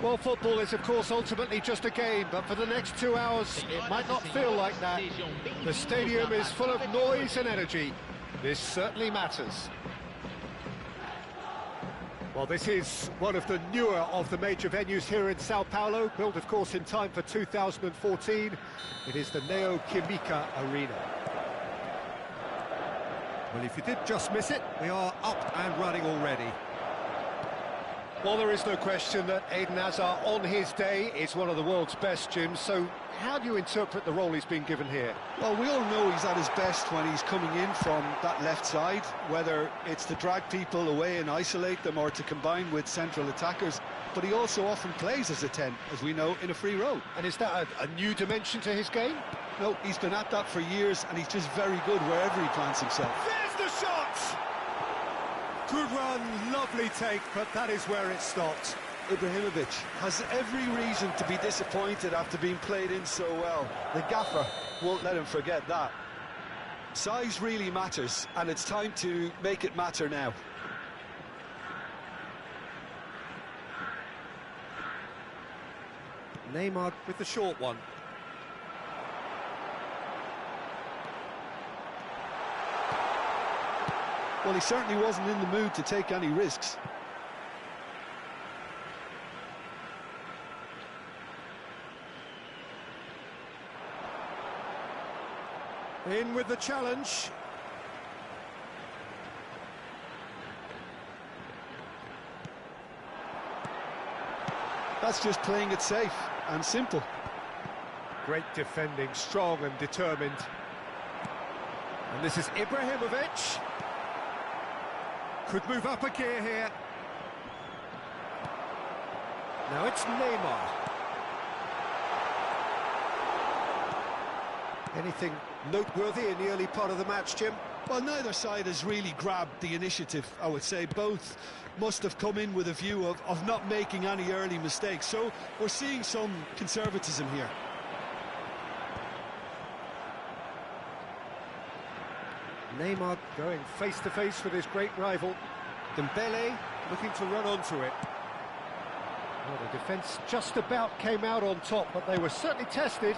Well, football is, of course, ultimately just a game, but for the next 2 hours, it might not feel like that. The stadium is full of noise and energy. This certainly matters. Well, this is one of the newer of the major venues here in Sao Paulo, built, of course, in time for 2014. It is the Neo Química Arena. Well, if you did just miss it, we are up and running already. Well, there is no question that Eden Hazard, on his day, is one of the world's best, Jim. So how do you interpret the role he's been given here? Well, we all know he's at his best when he's coming in from that left side, whether it's to drag people away and isolate them or to combine with central attackers. But he also often plays as a 10, as we know, in a free role. And is that a new dimension to his game? No, he's been at that for years, and he's just very good wherever he plants himself. There's the shot! Good run, lovely take, but that is where it stopped. Ibrahimovic has every reason to be disappointed after being played in so well. The gaffer won't let him forget that. Size really matters, and it's time to make it matter now. Neymar with the short one. Well, he certainly wasn't in the mood to take any risks. In with the challenge. That's just playing it safe and simple. Great defending, strong and determined. And this is Ibrahimovic. Could move up a gear here. Now it's Neymar. Anything noteworthy in the early part of the match, Jim? Well, neither side has really grabbed the initiative, I would say. Both must have come in with a view of not making any early mistakes. So we're seeing some conservatism here. Neymar going face-to-face with his great rival. Dembele looking to run onto it. Well, the defence just about came out on top, but they were certainly tested.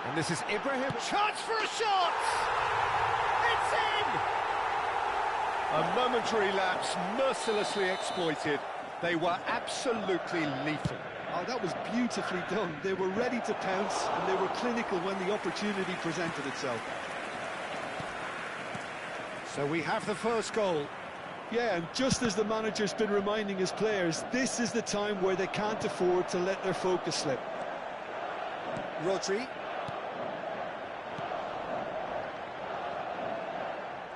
And this is Ibrahim. Chance for a shot! It's in! A momentary lapse, mercilessly exploited. They were absolutely lethal. Oh, that was beautifully done. They were ready to pounce, and they were clinical when the opportunity presented itself. So we have the first goal. Yeah, and just as the manager's been reminding his players, this is the time where they can't afford to let their focus slip. Rodri.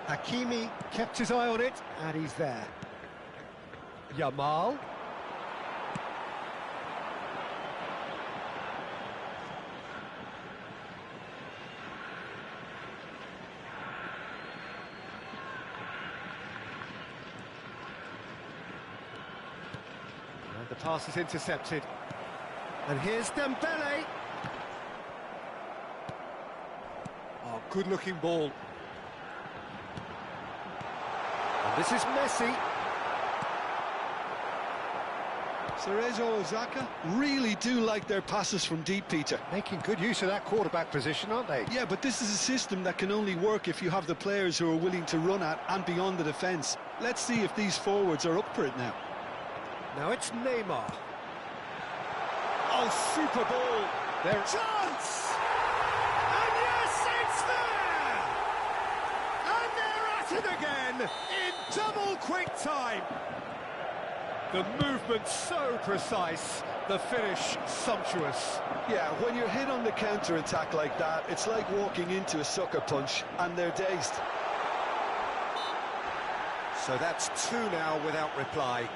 Hakimi kept his eye on it, and he's there. Yamal. And the pass is intercepted. And here's Dembele. Oh, good-looking ball. And this is Messi. Cerezo Osaka really do like their passes from deep, Peter. Making good use of that quarterback position, aren't they? Yeah, but this is a system that can only work if you have the players who are willing to run at and beyond the defence. Let's see if these forwards are up for it now. Now it's Neymar. Oh, super ball. There. Chance! And yes, it's there! And they're at it again in double quick time. The movement so precise, the finish sumptuous. Yeah, when you're hit on the counter-attack like that, it's like walking into a sucker punch, and they're dazed. So that's two now without reply.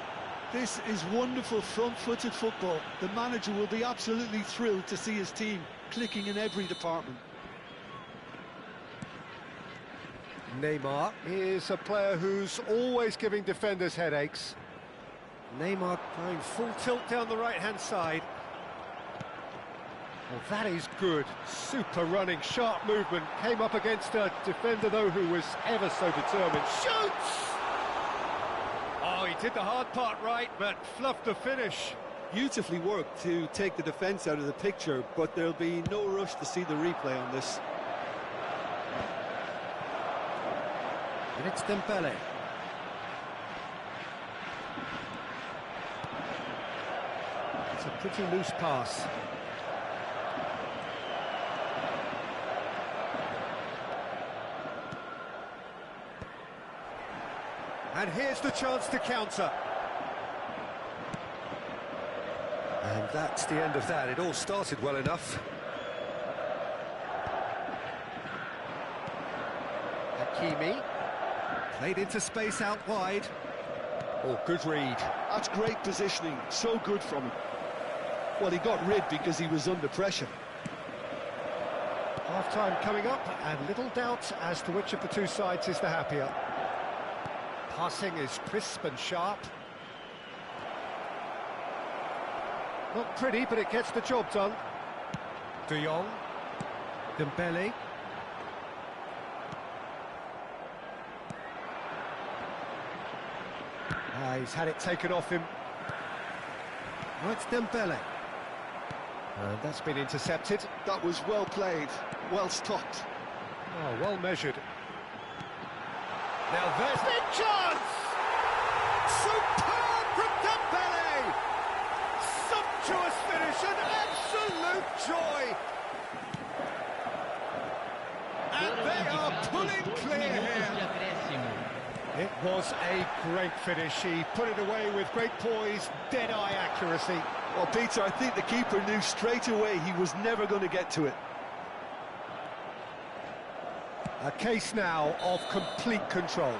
This is wonderful front-footed football. The manager will be absolutely thrilled to see his team clicking in every department. Neymar is a player who's always giving defenders headaches. Neymar going full tilt down the right-hand side. Well, that is good. Super running, sharp movement. Came up against a defender, though, who was ever so determined. Shoots! Oh, he did the hard part right, but fluffed the finish. Beautifully worked to take the defence out of the picture, but there'll be no rush to see the replay on this. And it's Dembele. It's a pretty loose pass. And here's the chance to counter. And that's the end of that. It all started well enough. Hakimi. Played into space out wide. Oh, good read. That's great positioning. So good from him. Well, he got rid because he was under pressure. Half-time coming up, and little doubt as to which of the two sides is the happier. Passing is crisp and sharp. Not pretty, but it gets the job done. De Jong. Dembele. He's had it taken off him. Oh, it's Dembele. And that's been intercepted. That was well played, well stopped. Oh, well measured. Now there's big chance! Superb from Dembele! Sumptuous finish, an absolute joy! And they are pulling clear here. It was a great finish. He put it away with great poise, dead-eye accuracy. Well, Peter, I think the keeper knew straight away he was never going to get to it. A case now of complete control.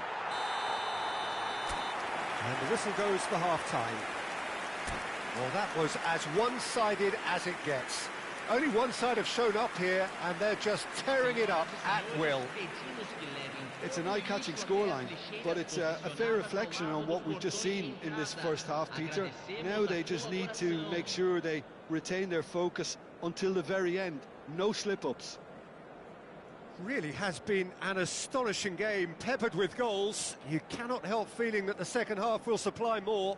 And the whistle goes for half-time. Well, that was as one-sided as it gets. Only one side have shown up here, and they're just tearing it up at will. It's an eye-catching scoreline, but it's a fair reflection on what we've just seen in this first half, Peter. Now they just need to make sure they retain their focus until the very end. No slip-ups. Really has been an astonishing game, peppered with goals. You cannot help feeling that the second half will supply more.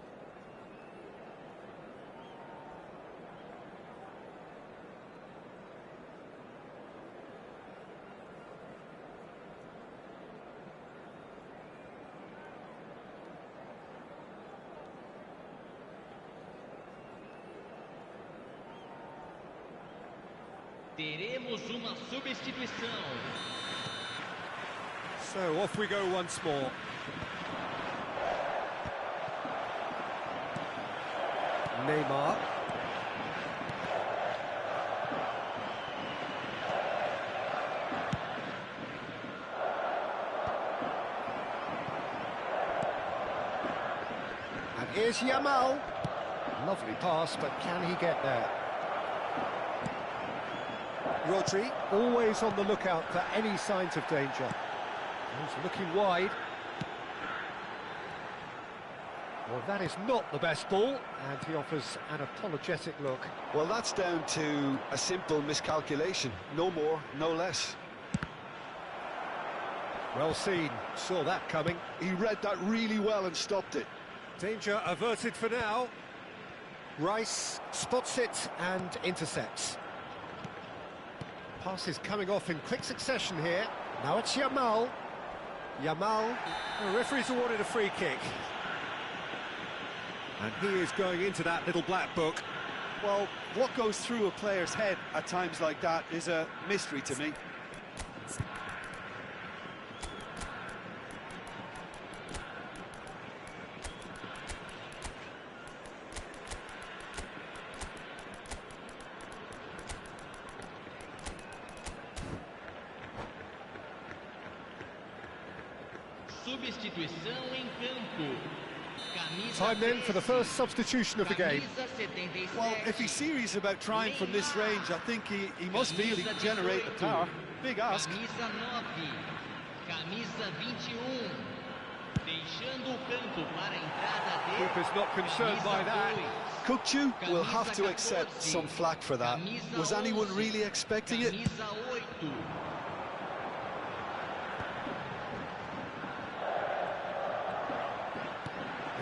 Teremos uma substituição. So off we go once more. Neymar. And here's Yamal. Lovely pass, but can he get there? Rodri, always on the lookout for any signs of danger. He's looking wide. Well, that is not the best ball, and he offers an apologetic look. Well, that's down to a simple miscalculation. No more, no less. Well seen, saw that coming. He read that really well and stopped it. Danger averted for now. Rice spots it and intercepts. Pass is coming off in quick succession here. Now it's Yamal. Yamal, the referee's awarded a free kick. And he is going into that little black book. Well, what goes through a player's head at times like that is a mystery to me. Substituição em campo. Time then for the first substitution of the game. Well, if he's serious about trying from this range, I think he must feel he can generate the power. Big ask. Camisa 9. Camisa 21. Deixando o campo para a entrada dele. Keeper's not concerned by that. Kukçu will have to accept some flack for that. Was anyone really expecting it? Camisa 8.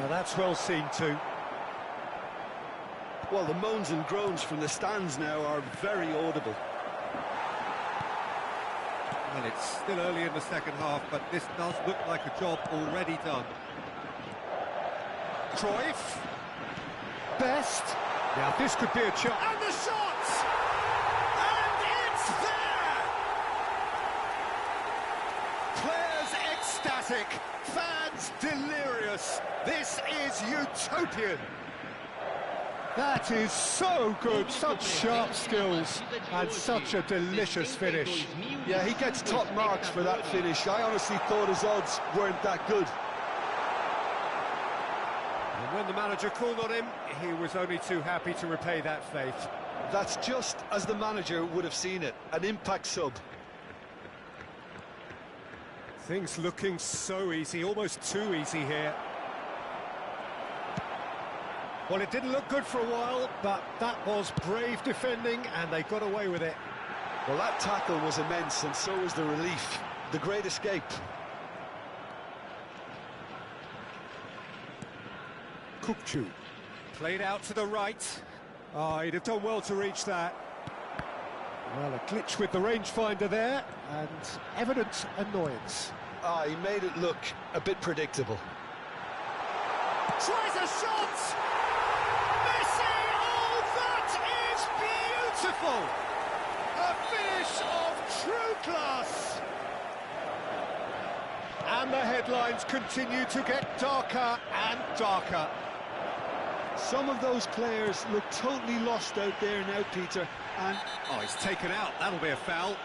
Now that's well seen too. Well, the moans and groans from the stands now are very audible. Well, it's still early in the second half, but this does look like a job already done. Cruyff. Best. Now this could be a chance. And the shot! And it's there! Players ecstatic, fans delirious. This is utopian. That is so good, such sharp skills and such a delicious finish. Yeah, he gets top marks for that finish. I honestly thought his odds weren't that good. And when the manager called on him, he was only too happy to repay that faith. That's just as the manager would have seen it, an impact sub. Things looking so easy, almost too easy here. Well, it didn't look good for a while, but that was brave defending, and they got away with it. Well, that tackle was immense, and so was the relief. The great escape. Kukçu. Played out to the right. Oh, he'd have done well to reach that. Well, a glitch with the rangefinder there, and evident annoyance. Ah, he made it look a bit predictable. Tries a shot! Messi! Oh, that is beautiful! A finish of true class! And the headlines continue to get darker and darker. Some of those players look totally lost out there now, Peter, and... Oh, he's taken out. That'll be a foul.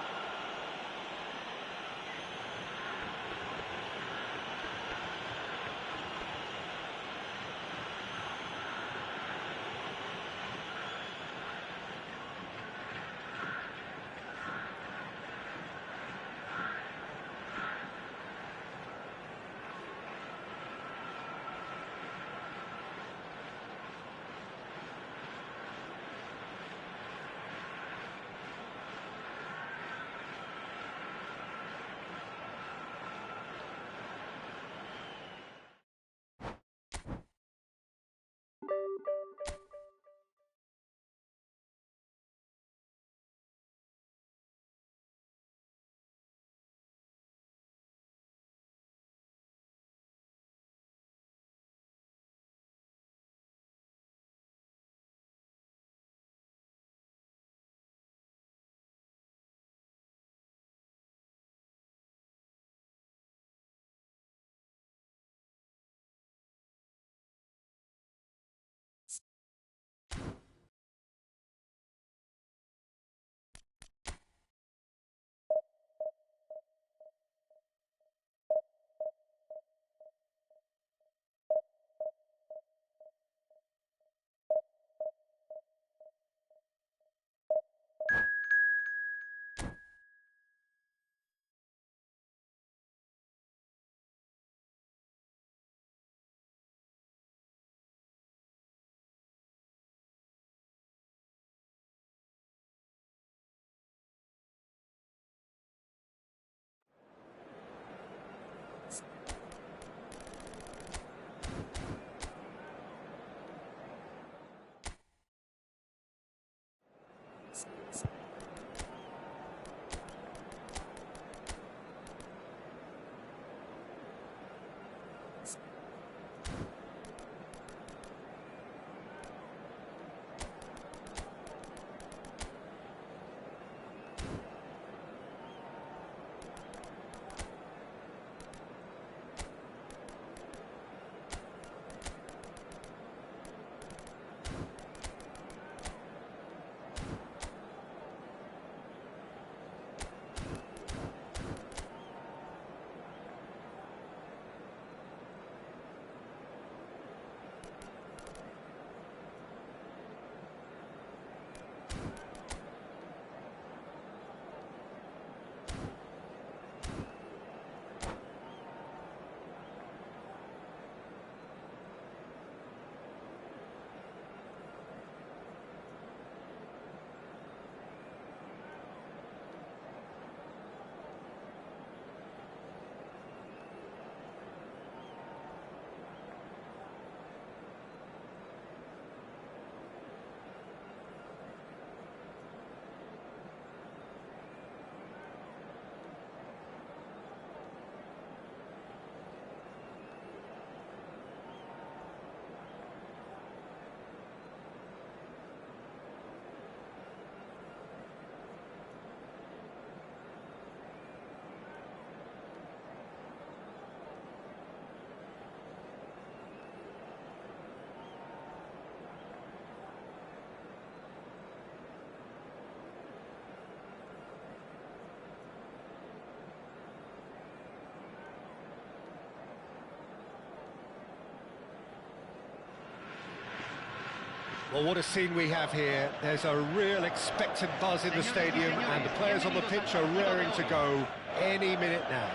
Well, what a scene we have here. There's a real expectant buzz in the stadium, and the players on the pitch are raring to go any minute now.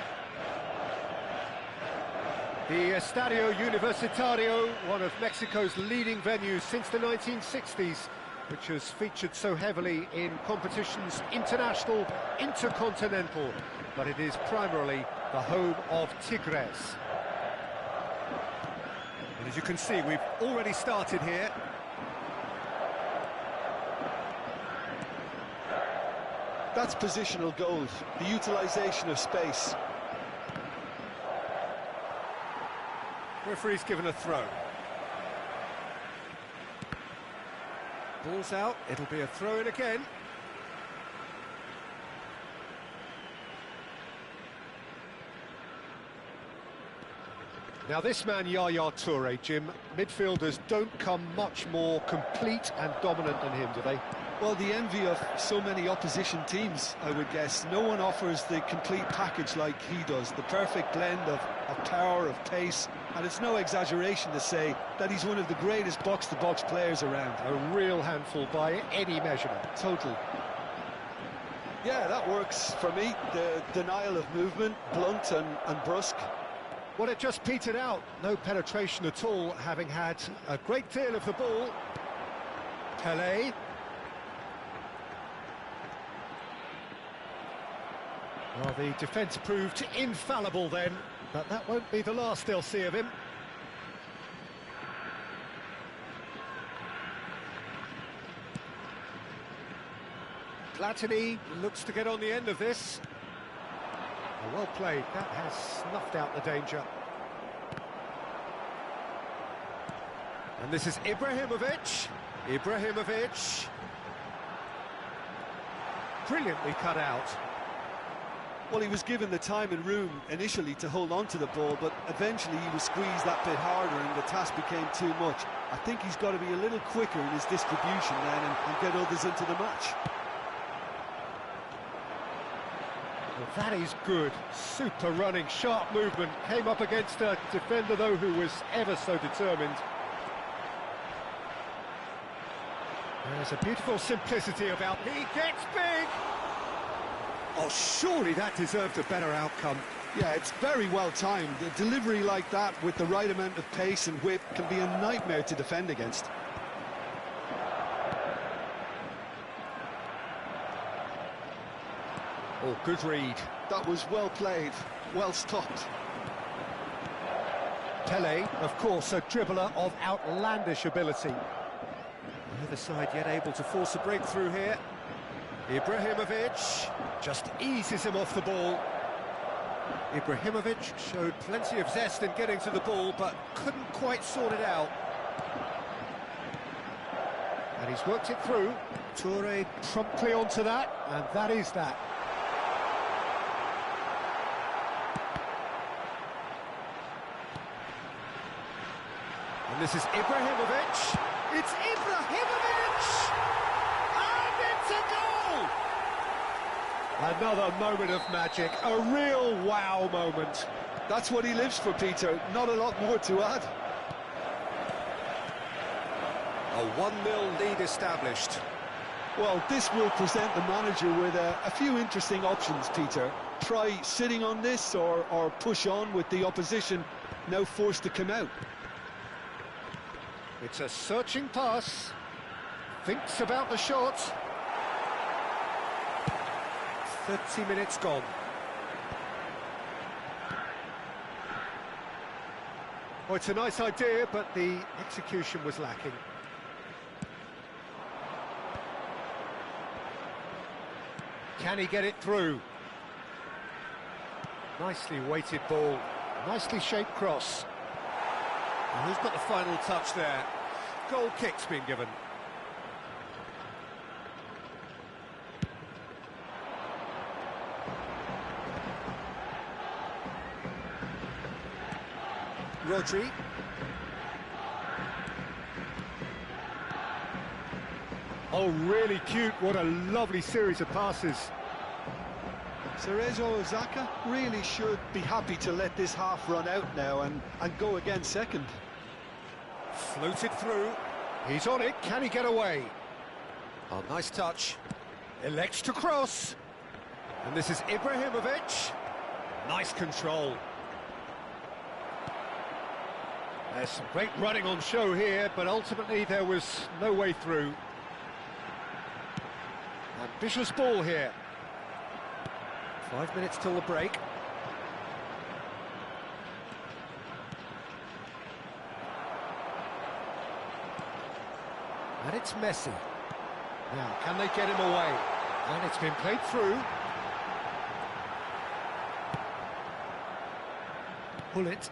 The Estadio Universitario, one of Mexico's leading venues since the 1960s, which has featured so heavily in competitions international, intercontinental, but it is primarily the home of Tigres. And as you can see, we've already started here. That's positional goals, the utilisation of space. Referee's given a throw. Ball's out, it'll be a throw-in again. Now this man, Yaya Toure, Jim, midfielders don't come much more complete and dominant than him, do they? Well, the envy of so many opposition teams, I would guess. No one offers the complete package like he does, the perfect blend of power, of pace, and it's no exaggeration to say that he's one of the greatest box-to-box players around. A real handful by any measurement. Totally. Yeah, that works for me. The denial of movement, blunt and brusque. Well, it just petered out. No penetration at all, having had a great deal of the ball. Pelé. Well, the defence proved infallible then, but that won't be the last they'll see of him. Platini looks to get on the end of this. Oh, well played, that has snuffed out the danger. And this is Ibrahimovic. Ibrahimovic. Brilliantly cut out. Well, he was given the time and room initially to hold on to the ball, but eventually he was squeezed that bit harder and the task became too much. I think he's got to be a little quicker in his distribution then and get others into the match. Well, that is good. Super running, sharp movement. Came up against a defender, though, who was ever so determined. There's a beautiful simplicity about... He gets big! Oh, surely that deserved a better outcome. Yeah, it's very well timed. A delivery like that with the right amount of pace and whip can be a nightmare to defend against. Oh, good read. That was well played, well stopped. Pelé, of course, a dribbler of outlandish ability. Neither side yet able to force a breakthrough here. Ibrahimovic just eases him off the ball. Ibrahimovic showed plenty of zest in getting to the ball, but couldn't quite sort it out. And he's worked it through. Toure promptly onto that, and that is that. And this is Ibrahimovic. It's Ibrahimovic! And it's a goal! Another moment of magic, a real wow moment. That's what he lives for, Peter. Not a lot more to add. A 1-0 lead established. Well, this will present the manager with a few interesting options, Peter. Try sitting on this or push on with the opposition now forced to come out. It's a searching pass. Thinks about the shot. 30 minutes gone. Oh, it's a nice idea, but the execution was lacking. Can he get it through? Nicely weighted ball, nicely shaped cross. And who's got the final touch there? Goal kick's been given. Rodri. Oh, really cute. What a lovely series of passes. Cerezo Osaka really should be happy to let this half run out now and go again second. Floated through. He's on it. Can he get away? Oh, nice touch. Elects to cross. And this is Ibrahimovic. Nice control. There's some great running on show here, but ultimately there was no way through. Ambitious ball here. 5 minutes till the break. And it's Messi. Now, can they get him away? And it's been played through. Pull it.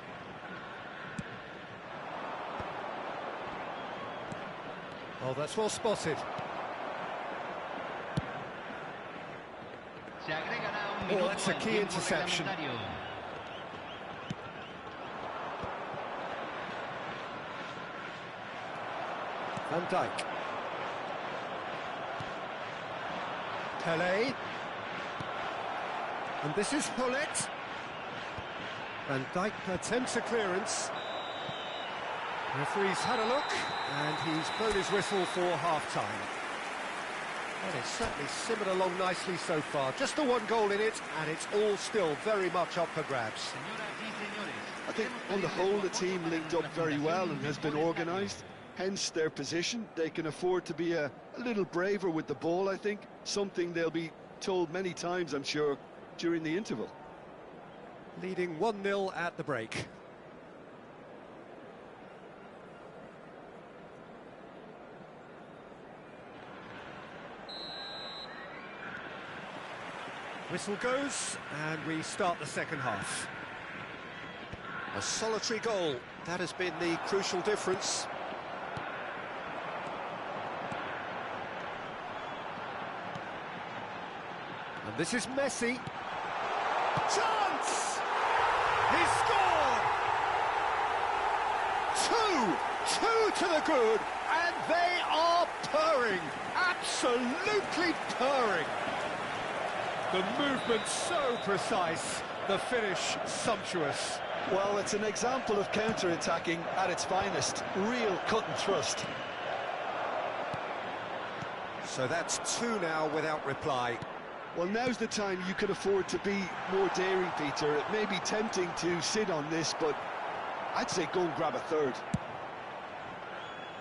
Oh, that's well spotted. Oh, that's a key interception. Van Dijk. Pelé. And this is Hullet. Van Dijk attempts a clearance. Referee's had a look, and he's blown his whistle for half-time. Well, it's certainly simmered along nicely so far. Just the one goal in it, and it's all still very much up for grabs. I think on the whole the team linked up very well and has been organised. Hence their position. They can afford to be a little braver with the ball, I think. Something they'll be told many times, I'm sure, during the interval. Leading 1-0 at the break. Whistle goes, and we start the second half. A solitary goal, that has been the crucial difference. And this is Messi. Chance! He scored! Two to the good, and they are purring, absolutely purring. The movement so precise, the finish sumptuous. Well, it's an example of counter-attacking at its finest. Real cut and thrust. So that's two now without reply. Well, now's the time you can afford to be more daring, Peter. It may be tempting to sit on this, but I'd say go and grab a third.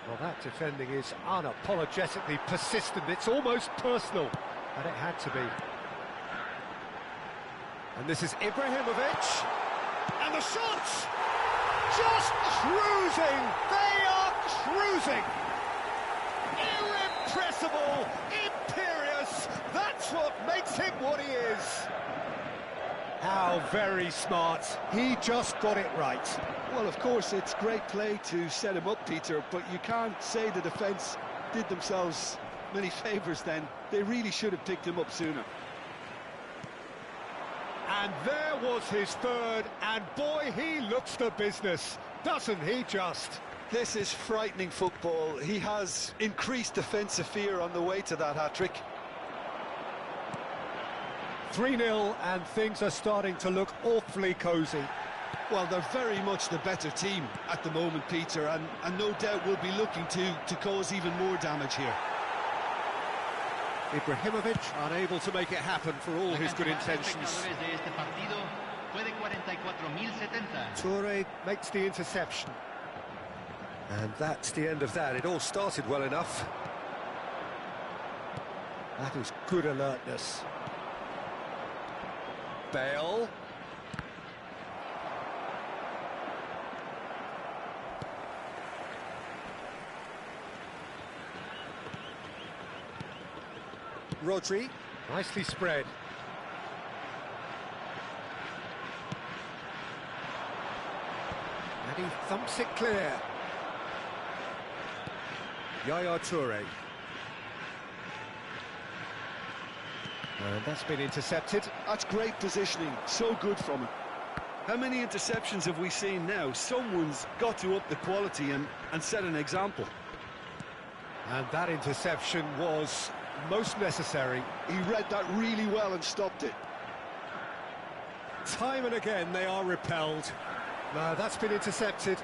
Well, that defending is unapologetically persistent. It's almost personal, and it had to be. And this is Ibrahimovic. And the shot! Just cruising! They are cruising! Irrepressible! Imperious! That's what he is. How very smart. He just got it right. Well, of course, it's great play to set him up, Peter, but you can't say the defence did themselves many favours then. They really should have picked him up sooner. And there was his third, and boy, he looks the business, doesn't he just? This is frightening football. He has increased defensive fear on the way to that hat-trick. 3-0, and things are starting to look awfully cosy. Well, they're very much the better team at the moment, Peter, and no doubt will be looking to cause even more damage here. Ibrahimovic unable to make it happen for all his good intentions. Toure makes the interception. And that's the end of that. It all started well enough. That is good alertness. Bale. Rodri, nicely spread. And he thumps it clear. Yaya Toure. And that's been intercepted. That's great positioning, so good from him. How many interceptions have we seen now? Someone's got to up the quality and set an example. And that interception was most necessary. He read that really well and stopped it. Time and again they are repelled. No, that's been intercepted.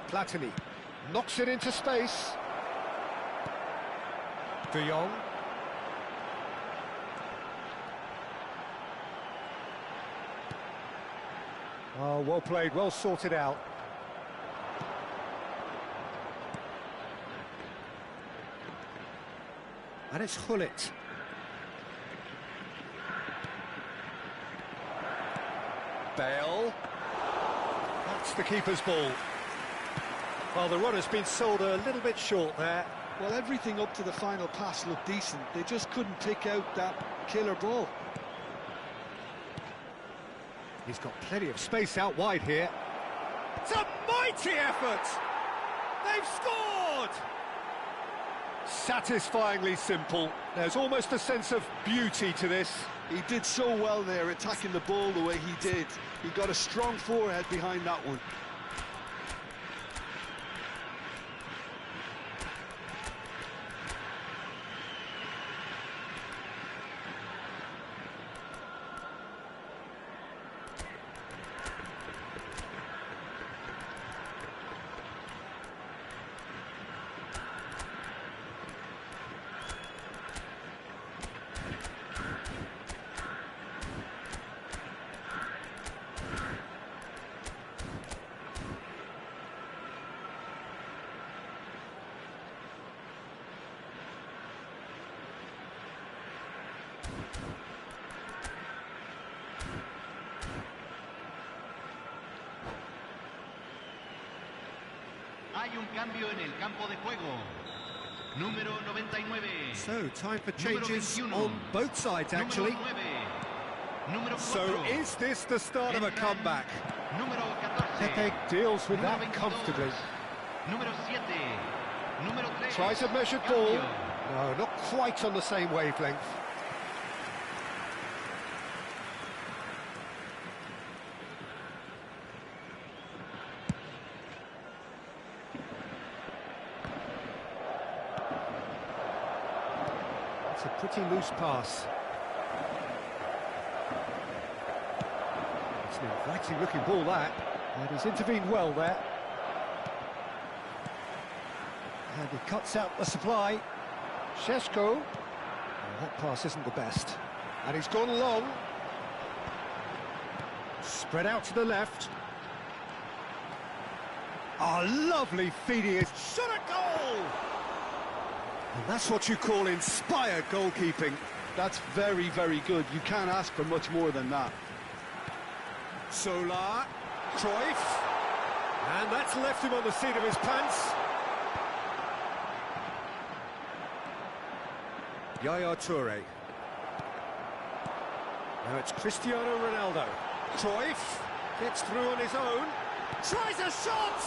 Platini knocks it into space. De Jong. Oh, well played, well sorted out. And it's Hullet. Bale. That's the keeper's ball. Well, the run has been sold a little bit short there. Well, everything up to the final pass looked decent. They just couldn't pick out that killer ball. He's got plenty of space out wide here. It's a mighty effort! They've scored! Satisfyingly simple. There's almost a sense of beauty to this. He did so well there, attacking the ball the way he did. He got a strong forehead behind that one. Hay un cambio en el campo de juego. Número 99. So, time for changes on both sides, actually. So, is this the start of a comeback? Número 14. Pepe deals with that comfortably. Número 7. Número 3. Tries a measured ball. No, not quite on the same wavelength. It's a pretty loose pass. It's an inviting looking ball, that. And he's intervened well there. And he cuts out the supply. Šeško. Oh, that pass isn't the best. And he's gone long. Spread out to the left. Oh, lovely feeding. It's shot a goal! And that's what you call inspired goalkeeping. That's very, very good. You can't ask for much more than that. Solar, Cruyff. And that's left him on the seat of his pants. Yaya Toure. Now it's Cristiano Ronaldo. Cruyff gets through on his own. Tries a shot!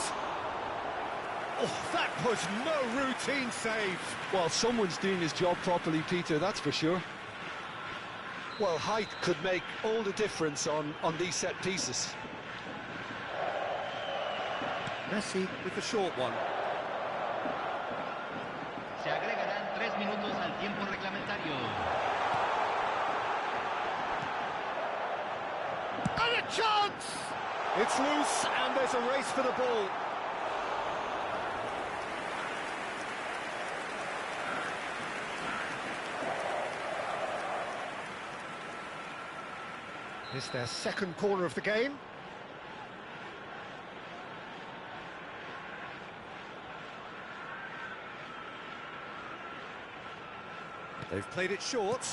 Oh, that was no routine save. Well, someone's doing his job properly, Peter, that's for sure. Well, height could make all the difference on these set pieces. Messi with the short one. Se agregarán 3 minutos al tiempo reglamentario. And a chance! It's loose and there's a race for the ball. It's their second corner of the game. They've played it short.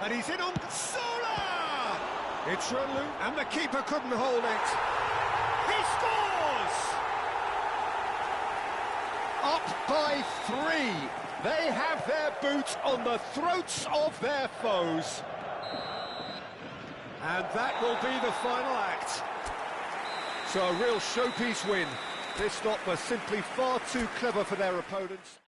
And he's in on Sola! It's run loose, and the keeper couldn't hold it. He scores! Up by 3. They have their boot on the throats of their foes. And that will be the final act. So a real showpiece win. This lot were simply far too clever for their opponents.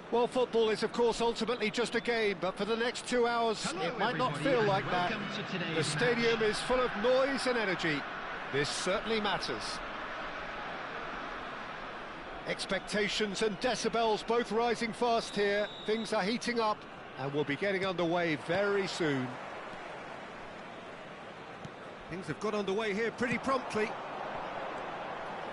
Well, football is, of course, ultimately just a game, but for the next 2 hours, it might not feel like that. The stadium is full of noise and energy. This certainly matters. Expectations and decibels both rising fast here. Things are heating up, and we'll be getting underway very soon. Things have got underway here pretty promptly.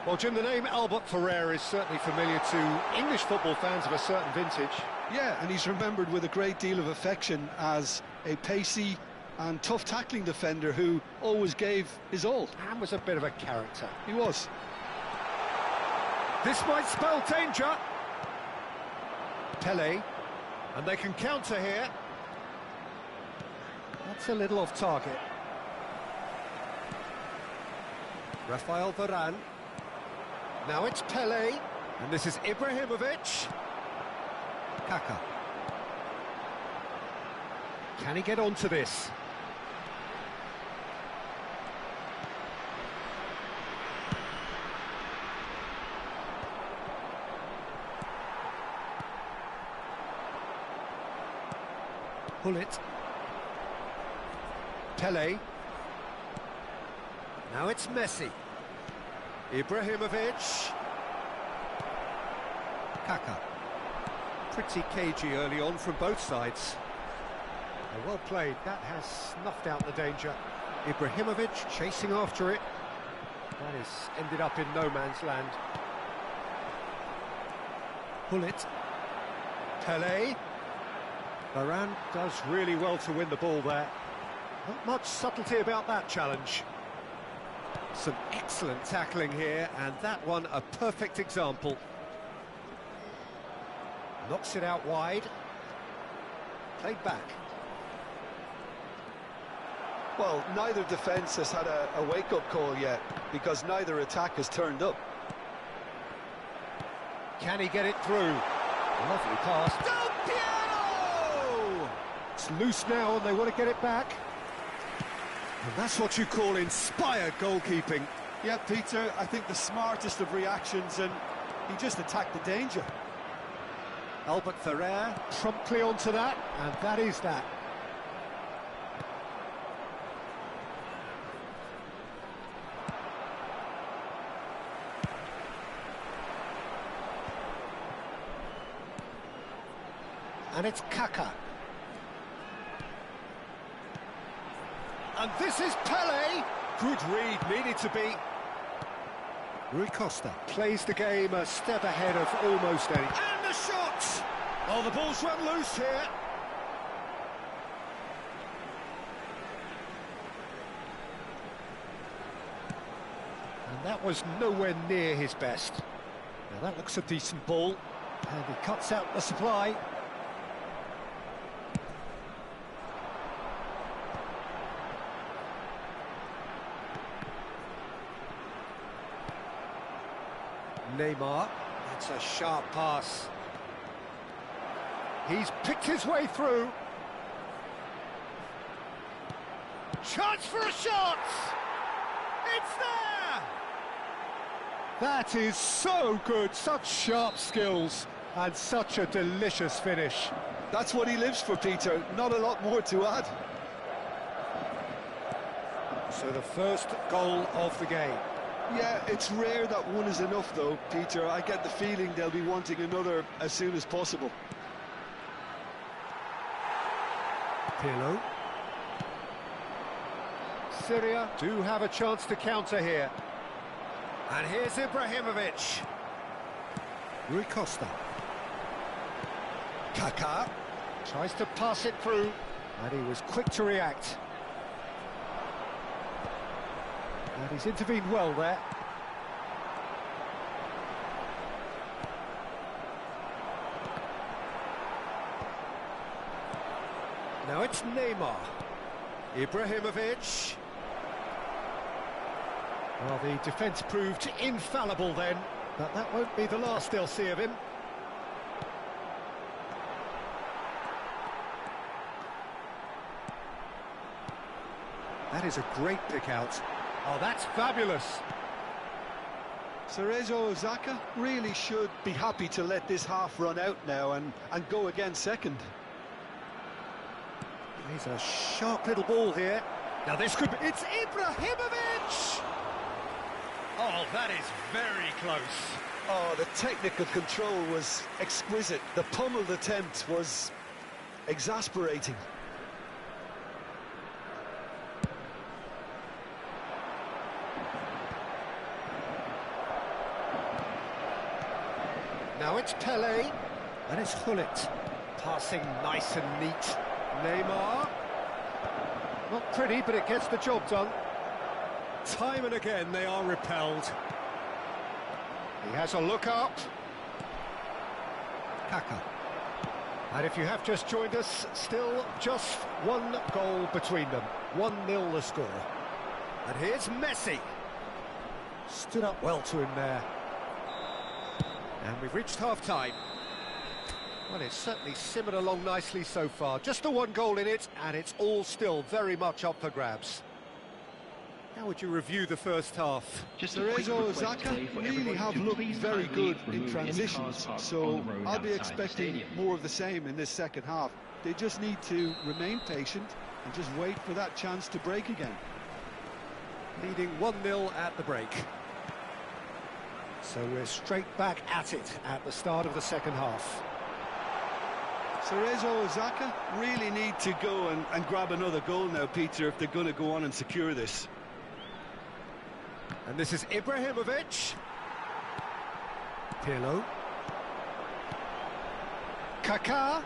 Well, Jim, the name Albert Ferrer is certainly familiar to English football fans of a certain vintage. Yeah, and he's remembered with a great deal of affection as a pacey and tough tackling defender who always gave his all. And was a bit of a character. He was. This might spell danger. Pele, and they can counter here. That's a little off target. Rafael Varane. Now it's Pele, and this is Ibrahimovic. Kaka. Can he get onto this? Pull it. Pele. Now it's Messi. Ibrahimovic. Kaka. Pretty cagey early on from both sides. Well played, that has snuffed out the danger. Ibrahimovic chasing after it. That has ended up in no man's land. Pull it. Pele. Varane does really well to win the ball there. Not much subtlety about that challenge. Some excellent tackling here, and that one a perfect example. Knocks it out wide. Played back. Well, neither defence has had a wake-up call yet, because neither attack has turned up. Can he get it through? Lovely pass. Del Piero! It's loose now, and they want to get it back. And that's what you call inspired goalkeeping. Yeah, Peter, I think the smartest of reactions, and He just attacked the danger. Albert Ferrer promptly onto that, and that is that. And it's Kaka. And this is Pele. Good read, needed to be. Rui Costa plays the game a step ahead of almost any. And the shot! Oh, the ball's run loose here. And that was nowhere near his best. Now that looks a decent ball. And he cuts out the supply. Neymar, that's a sharp pass. He's picked his way through. Chance for a shot! It's there! That is so good, such sharp skills, and such a delicious finish. That's what he lives for, Peter, not a lot more to add. So the first goal of the game. Yeah, it's rare that one is enough, though, Peter. I get the feeling they'll be wanting another as soon as possible. Pirlo. Syria do have a chance to counter here. And here's Ibrahimovic. Rui Costa. Kaka tries to pass it through, and he was quick to react. And he's intervened well there. Now it's Neymar. Ibrahimovic. Well, the defence proved infallible then, but that won't be the last they'll see of him. That is a great pick out. Oh, that's fabulous. Cerezo Osaka really should be happy to let this half run out now and go again second. He's a sharp little ball here. Now this could be... It's Ibrahimovic! Oh, that is very close. Oh, the technical control was exquisite. The pummeled attempt was exasperating. Now it's Pele, and it's Hullet. Passing nice and neat. Neymar. Not pretty, but it gets the job done. Time and again they are repelled. He has a look up. Kaka. And if you have just joined us, still just one goal between them. 1-0 the score. And here's Messi. Stood up well to him there. And we've reached half-time. Well, it's certainly simmered along nicely so far. Just the one goal in it, and it's all still very much up for grabs. How would you review the first half? Cerezo Osaka really have looked very good in transitions, so I'll be expecting more of the same in this second half. They just need to remain patient and just wait for that chance to break again. Leading 1-0 at the break. So we're straight back at it at the start of the second half. Cerezo Osaka really need to go and grab another goal now, Peter, if they're going to go on and secure this. And this is Ibrahimovic. Pirlo. Kaka.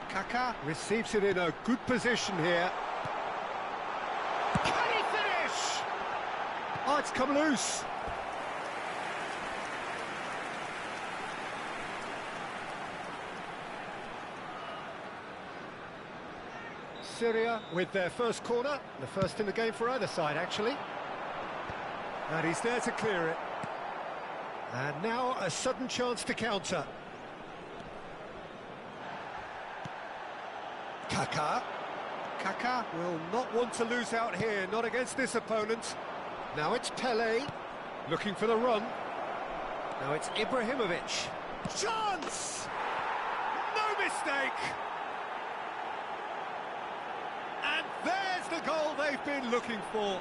Kaka receives it in a good position here. Can he finish? Oh, it's come loose. Syria with their first corner, the first in the game for either side, actually. And he's there to clear it. And now a sudden chance to counter. Kaka. Kaka will not want to lose out here, not against this opponent. Now it's Pele, looking for the run. Now it's Ibrahimovic. Chance! No mistake! And there's the goal they've been looking for.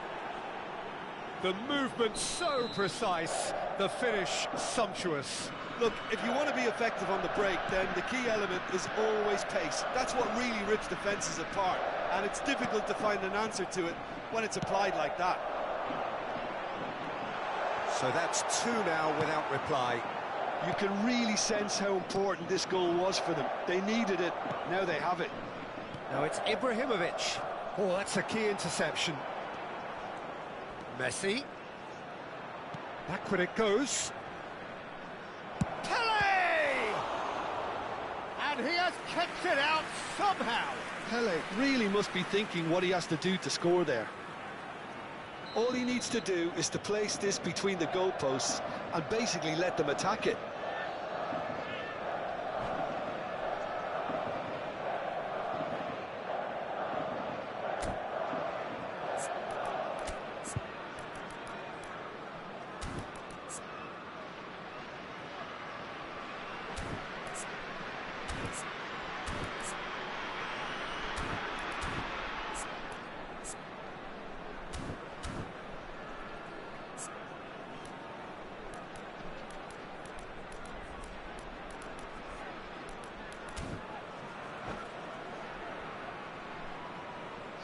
The movement so precise, the finish sumptuous. Look, if you want to be effective on the break, then the key element is always pace. That's what really rips defences apart, and it's difficult to find an answer to it when it's applied like that. So that's 2 now without reply. You can really sense how important this goal was for them. They needed it, now they have it. Now it's Ibrahimovic. Oh, that's a key interception. Messi. Backward it goes. Pele! And he has kept it out somehow. Pele really must be thinking what he has to do to score there. All he needs to do is to place this between the goalposts and basically let them attack it.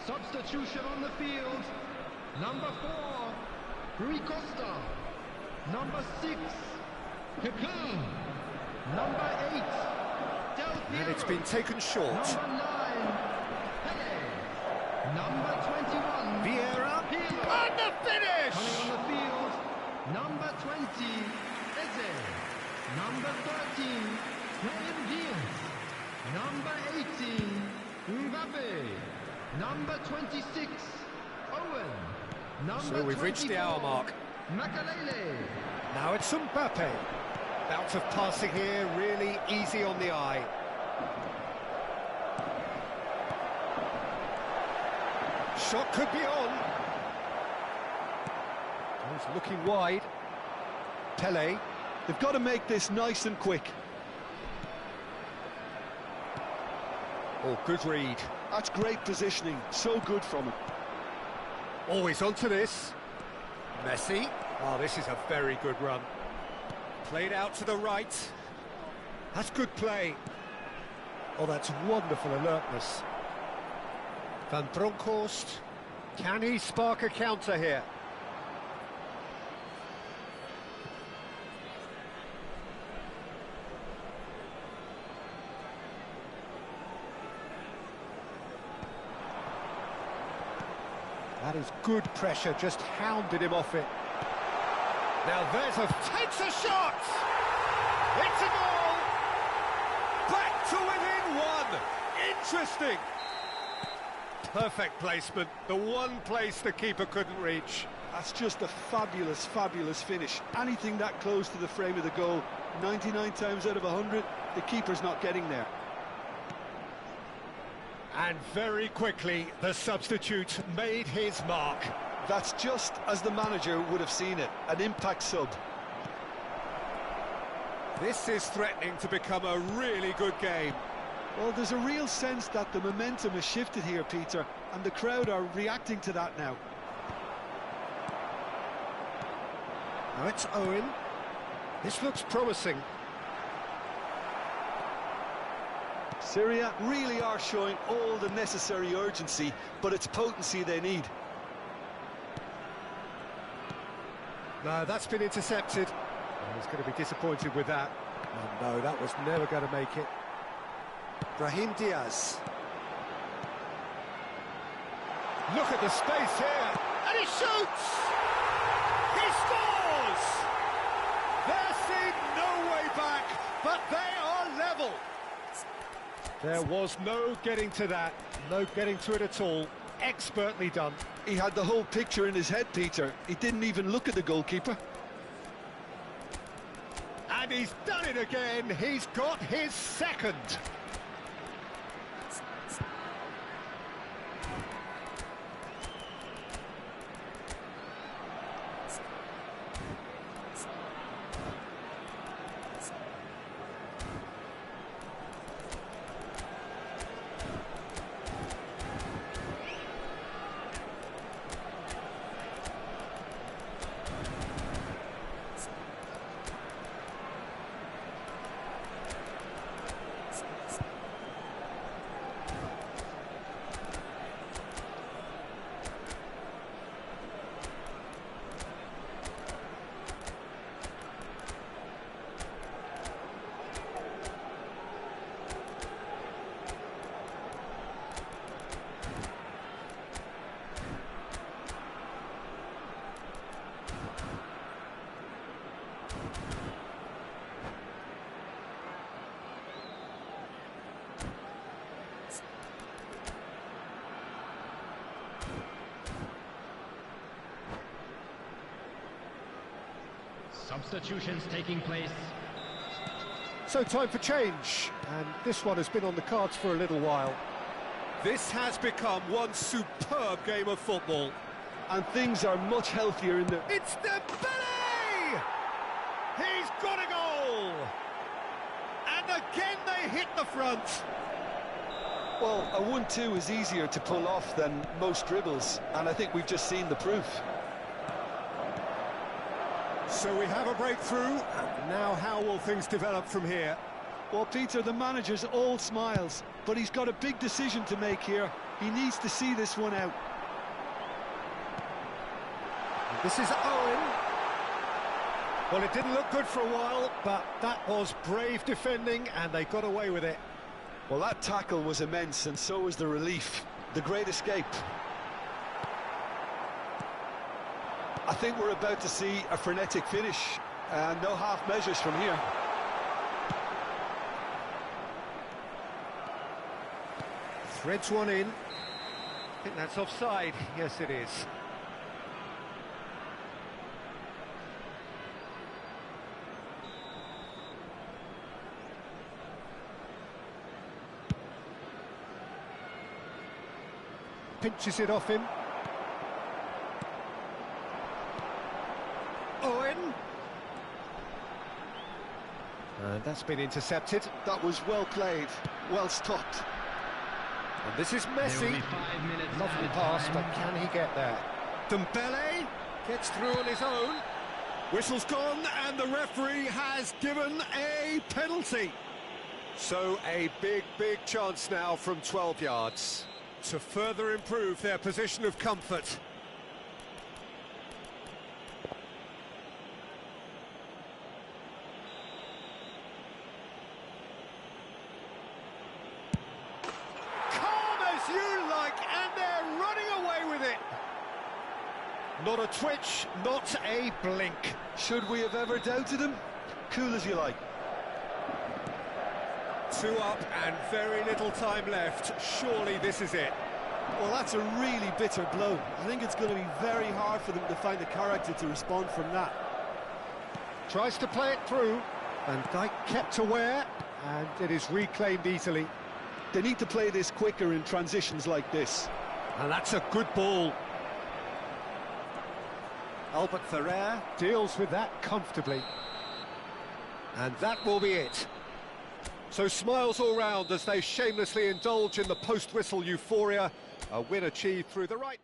Substitution on the field. Number 4, Rui Costa. Number 6, Kaká. Number 8, Del Piero. And it's been taken short. Number 9, Pele. Number 21, Vieira. Pirlo. And the finish! Coming on the field, number 20, Eze. Number 13, Brahim Diaz. Number 18, Mbappe. Number 26, Owen. Number So we've reached the hour 24, mark. Makalele. Now it's Mbappe. Bout of passing here, really easy on the eye. Shot could be on. He's looking wide. Pele. They've got to make this nice and quick. Oh, good read. That's great positioning, so good from him. Always onto this. Messi. Oh, this is a very good run. Played out to the right. That's good play. Oh, that's wonderful alertness. Van Bronckhorst. Can he spark a counter here? That is good pressure, just hounded him off it. Now there's takes a shot! It's a goal! Back to within 1! Interesting! Perfect placement, the one place the keeper couldn't reach. That's just a fabulous, fabulous finish. Anything that close to the frame of the goal, 99 times out of 100, the keeper's not getting there. And very quickly, the substitute made his mark. That's just as the manager would have seen it, an impact sub. This is threatening to become a really good game. Well, there's a real sense that the momentum has shifted here, Peter, and the crowd are reacting to that now. Now it's Owen. This looks promising. Syria really are showing all the necessary urgency, but it's potency they need. No, that's been intercepted. Oh, he's going to be disappointed with that. Oh, no, that was never going to make it. Brahim Diaz. Look at the space here, and he shoots! He scores! There seemed no way back, but they are level. There was no getting to that, no getting to it at all. Expertly done. He had the whole picture in his head, Peter. He didn't even look at the goalkeeper. And he's done it again. He's got his second. Substitutions taking place. So time for change, and this one has been on the cards for a little while. This has become one superb game of football. And things are much healthier in the... It's Dembele! He's got a goal! And again they hit the front. Well, a 1-2 is easier to pull off than most dribbles, and I think we've just seen the proof. So we have a breakthrough. Now how will things develop from here? Well, Peter, the manager's all smiles, but he's got a big decision to make here. He needs to see this one out. This is Owen. Well, it didn't look good for a while, but that was brave defending, and they got away with it. Well, that tackle was immense, and so was the relief. The great escape. I think we're about to see a frenetic finish, and no half measures from here. Threads one in. I think that's offside. Yes, it is. Pinches it off him. Owen. And that's been intercepted. That was well played, well stopped. And this is There will Messi. be 5 minutes Lovely added pass, time. but can he get there? Dembele gets through on his own. Whistle's gone, and the referee has given a penalty. So a big chance now from 12 yards to further improve their position of comfort. You like, and they're running away with it. Not a twitch, not a blink. Should we have ever doubted him? Cool as you like. 2 up and very little time left. Surely this is it. Well, that's a really bitter blow. I think it's going to be very hard for them to find the character to respond from that. Tries to play it through. Van Dijk kept aware, and it is reclaimed easily. They need to play this quicker in transitions like this. And that's a good ball. Albert Ferrer deals with that comfortably. And that will be it. So smiles all round as they shamelessly indulge in the post-whistle euphoria. A win achieved through the right...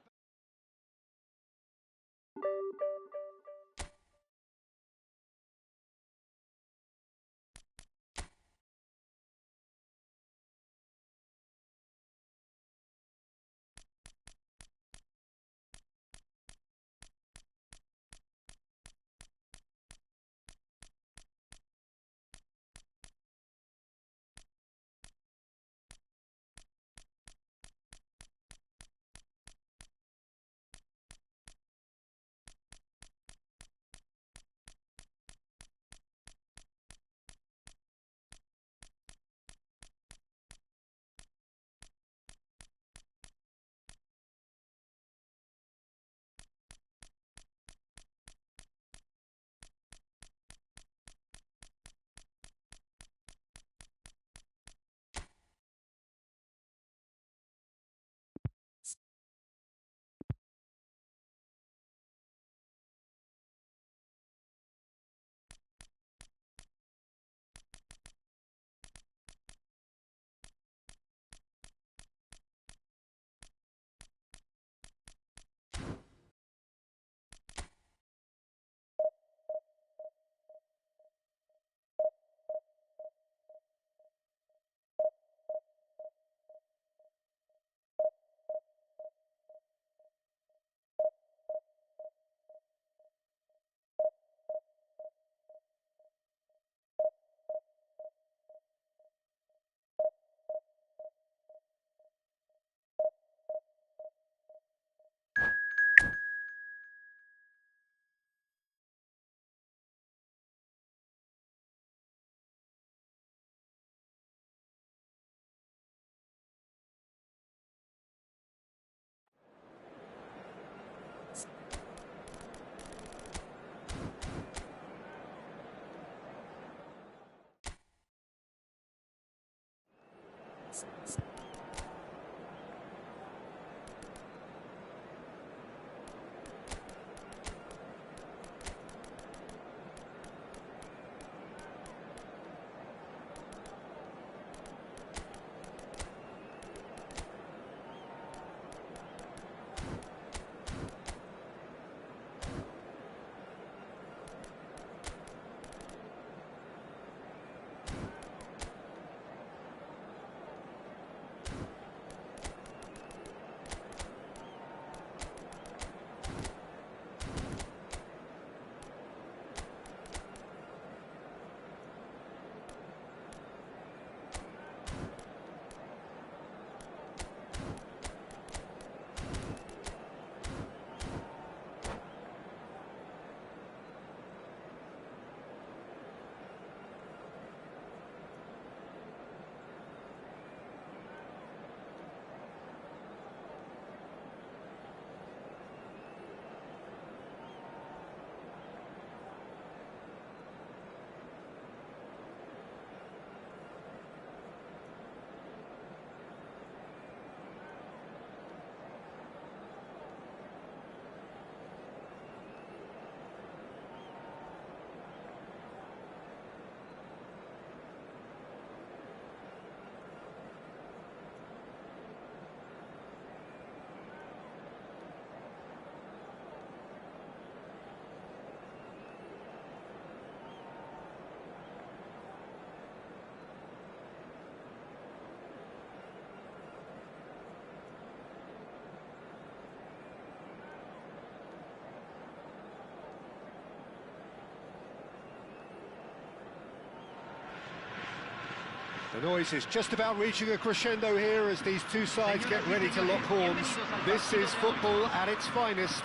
The noise is just about reaching a crescendo here as these two sides get ready to lock horns. This is football at its finest.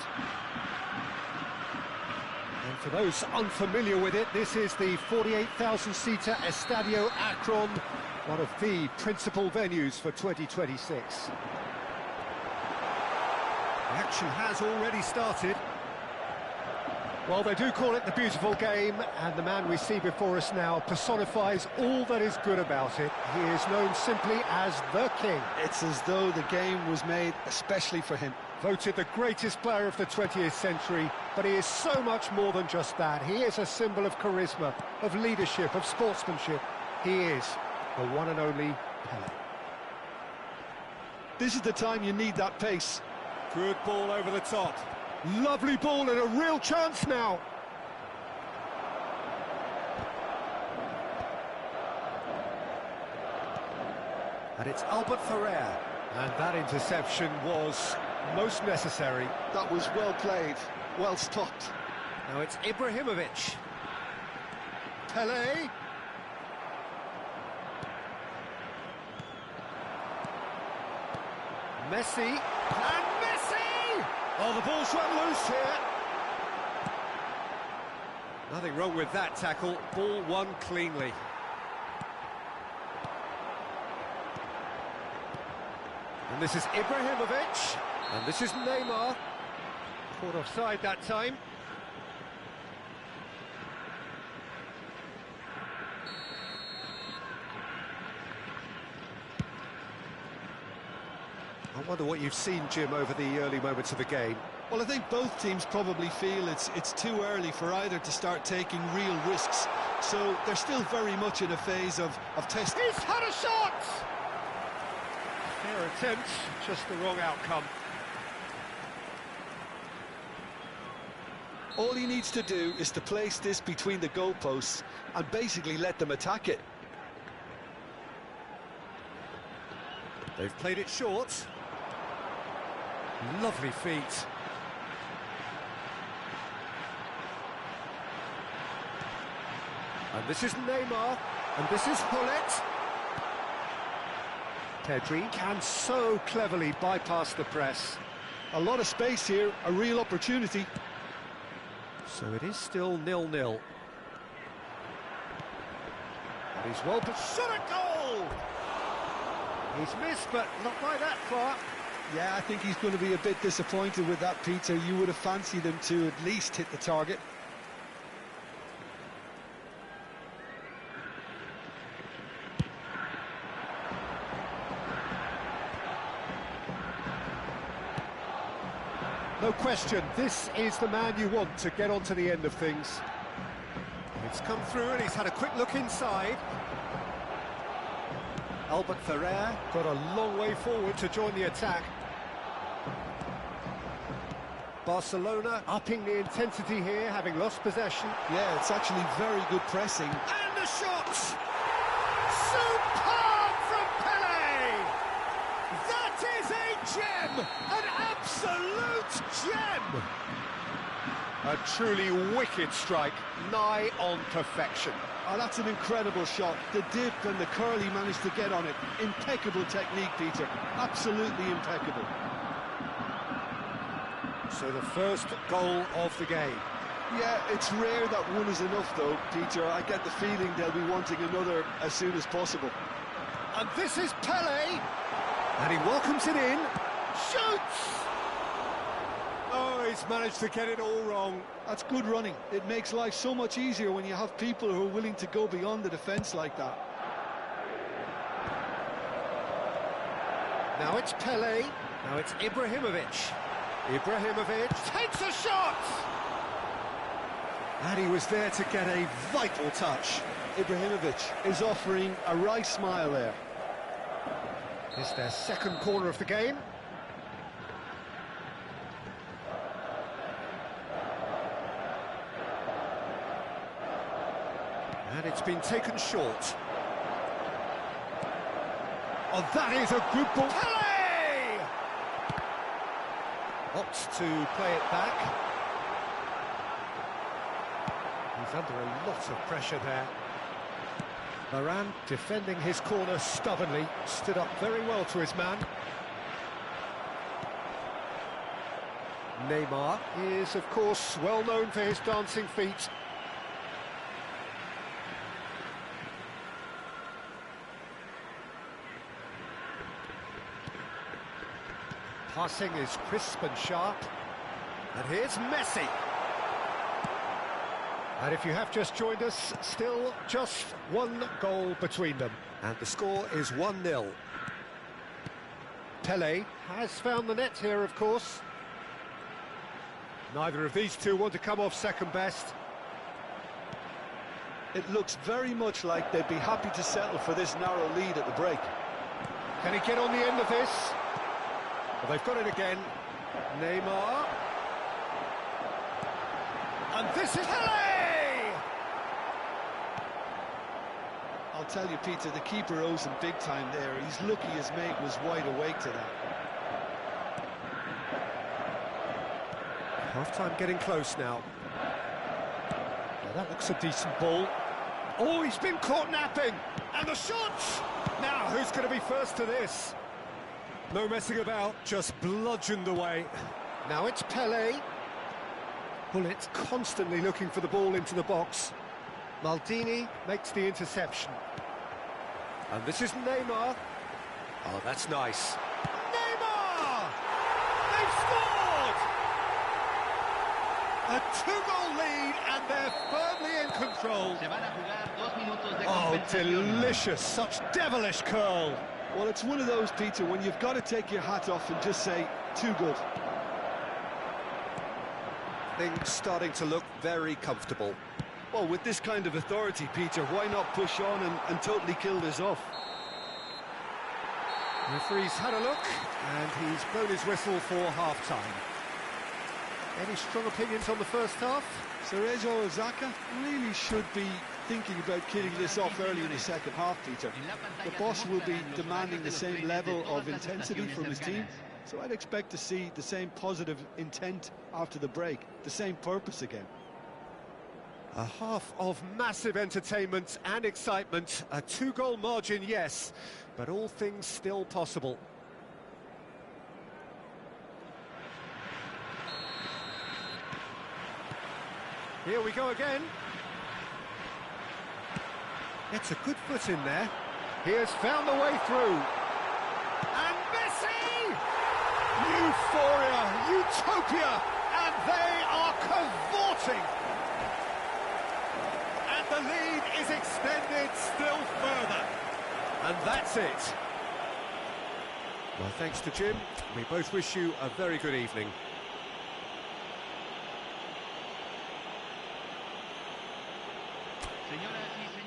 And for those unfamiliar with it, this is the 48,000-seater Estadio Akron, one of the principal venues for 2026. The action has already started. Well, they do call it the beautiful game, and the man we see before us now personifies all that is good about it. He is known simply as the King. It's as though the game was made especially for him. Voted the greatest player of the 20th century, but he is so much more than just that. He is a symbol of charisma, of leadership, of sportsmanship. He is the one and only Pelé. This is the time you need that pace. Good ball over the top. Lovely ball and a real chance now. And it's Albert Ferrer. And that interception was most necessary. That was well played, well stopped. Now it's Ibrahimovic. Pelé. Messi. And Messi! Oh, the ball's run loose here. Nothing wrong with that tackle. Ball won cleanly. And this is Ibrahimovic. And this is Neymar. Caught offside that time. I wonder what you've seen, Jim, over the early moments of the game. Well, I think both teams probably feel it's too early for either to start taking real risks. So they're still very much in a phase of testing. He's had a shot! Fair attempt, just the wrong outcome. All he needs to do is to place this between the goalposts and basically let them attack it. They've played it short. Lovely feet. And this is Neymar. And this is Hullet. Pedri can so cleverly bypass the press. A lot of space here, a real opportunity. So it is still 0-0. And he's well put. Shot a goal! He's missed, but not by that far. Yeah, I think he's going to be a bit disappointed with that, Peter. You would have fancied him to at least hit the target. No question, this is the man you want to get onto the end of things. It's come through and he's had a quick look inside. Albert Ferrer got a long way forward to join the attack. Barcelona upping the intensity here, having lost possession. Yeah, it's actually very good pressing. And the shot! Superb from Pelé! That is a gem! An absolute gem! A truly wicked strike, nigh on perfection. Oh, that's an incredible shot. The dip and the curl he managed to get on it. Impeccable technique, Peter. Absolutely impeccable. So the first goal of the game. Yeah, it's rare that one is enough, though, Peter. I get the feeling they'll be wanting another as soon as possible. And this is Pelé. And he welcomes it in. Shoots! Oh, he's managed to get it all wrong. That's good running. It makes life so much easier when you have people who are willing to go beyond the defence like that. Now it's Pelé. Now it's Ibrahimovic. Ibrahimovic takes a shot! And he was there to get a vital touch. Ibrahimovic is offering a right smile there. It's their second corner of the game. And it's been taken short. Oh, that is a good ball. Pelé! Opts to play it back. He's under a lot of pressure there. Varane defending his corner stubbornly, stood up very well to his man. Neymar is, of course, well known for his dancing feet. Passing is crisp and sharp. And here's Messi. And if you have just joined us, still just one goal between them. And the score is 1-0. Pelé has found the net here, of course. Neither of these two want to come off second best. It looks very much like they'd be happy to settle for this narrow lead at the break. Can he get on the end of this? Well, they've got it again. Neymar. And this is Pelé! I'll tell you, Peter, the keeper owes him big time there. He's lucky his mate was wide awake to that. Half-time getting close now. Well, that looks a decent ball. Oh, he's been caught napping! And the shot! Now, who's going to be first to this? No messing about, just bludgeoned away. Now it's Pelé. Bullet constantly looking for the ball into the box. Maldini makes the interception. And this is Neymar. Oh, that's nice. Neymar! They've scored! A two-goal lead, and they're firmly in control. Oh, delicious, such devilish curl. Well, it's one of those, Peter, when you've got to take your hat off and just say, too good. Things starting to look very comfortable. Well, with this kind of authority, Peter, why not push on and totally kill this off? The referee's had a look, and he's blown his whistle for half-time. Any strong opinions on the first half? Cerezo Osaka really should be thinking about killing this off early in the second half, Peter. The boss will be demanding the same level of intensity from his team, so I'd expect to see the same positive intent after the break, the same purpose again. A half of massive entertainment and excitement, a two-goal margin, yes, but all things still possible. Here we go again. It's a good foot in there. He has found the way through. And Messi! Euphoria, utopia, and they are cavorting. And the lead is extended still further. And that's it. Well, thanks to Jim. We both wish you a very good evening. Señoras y señores.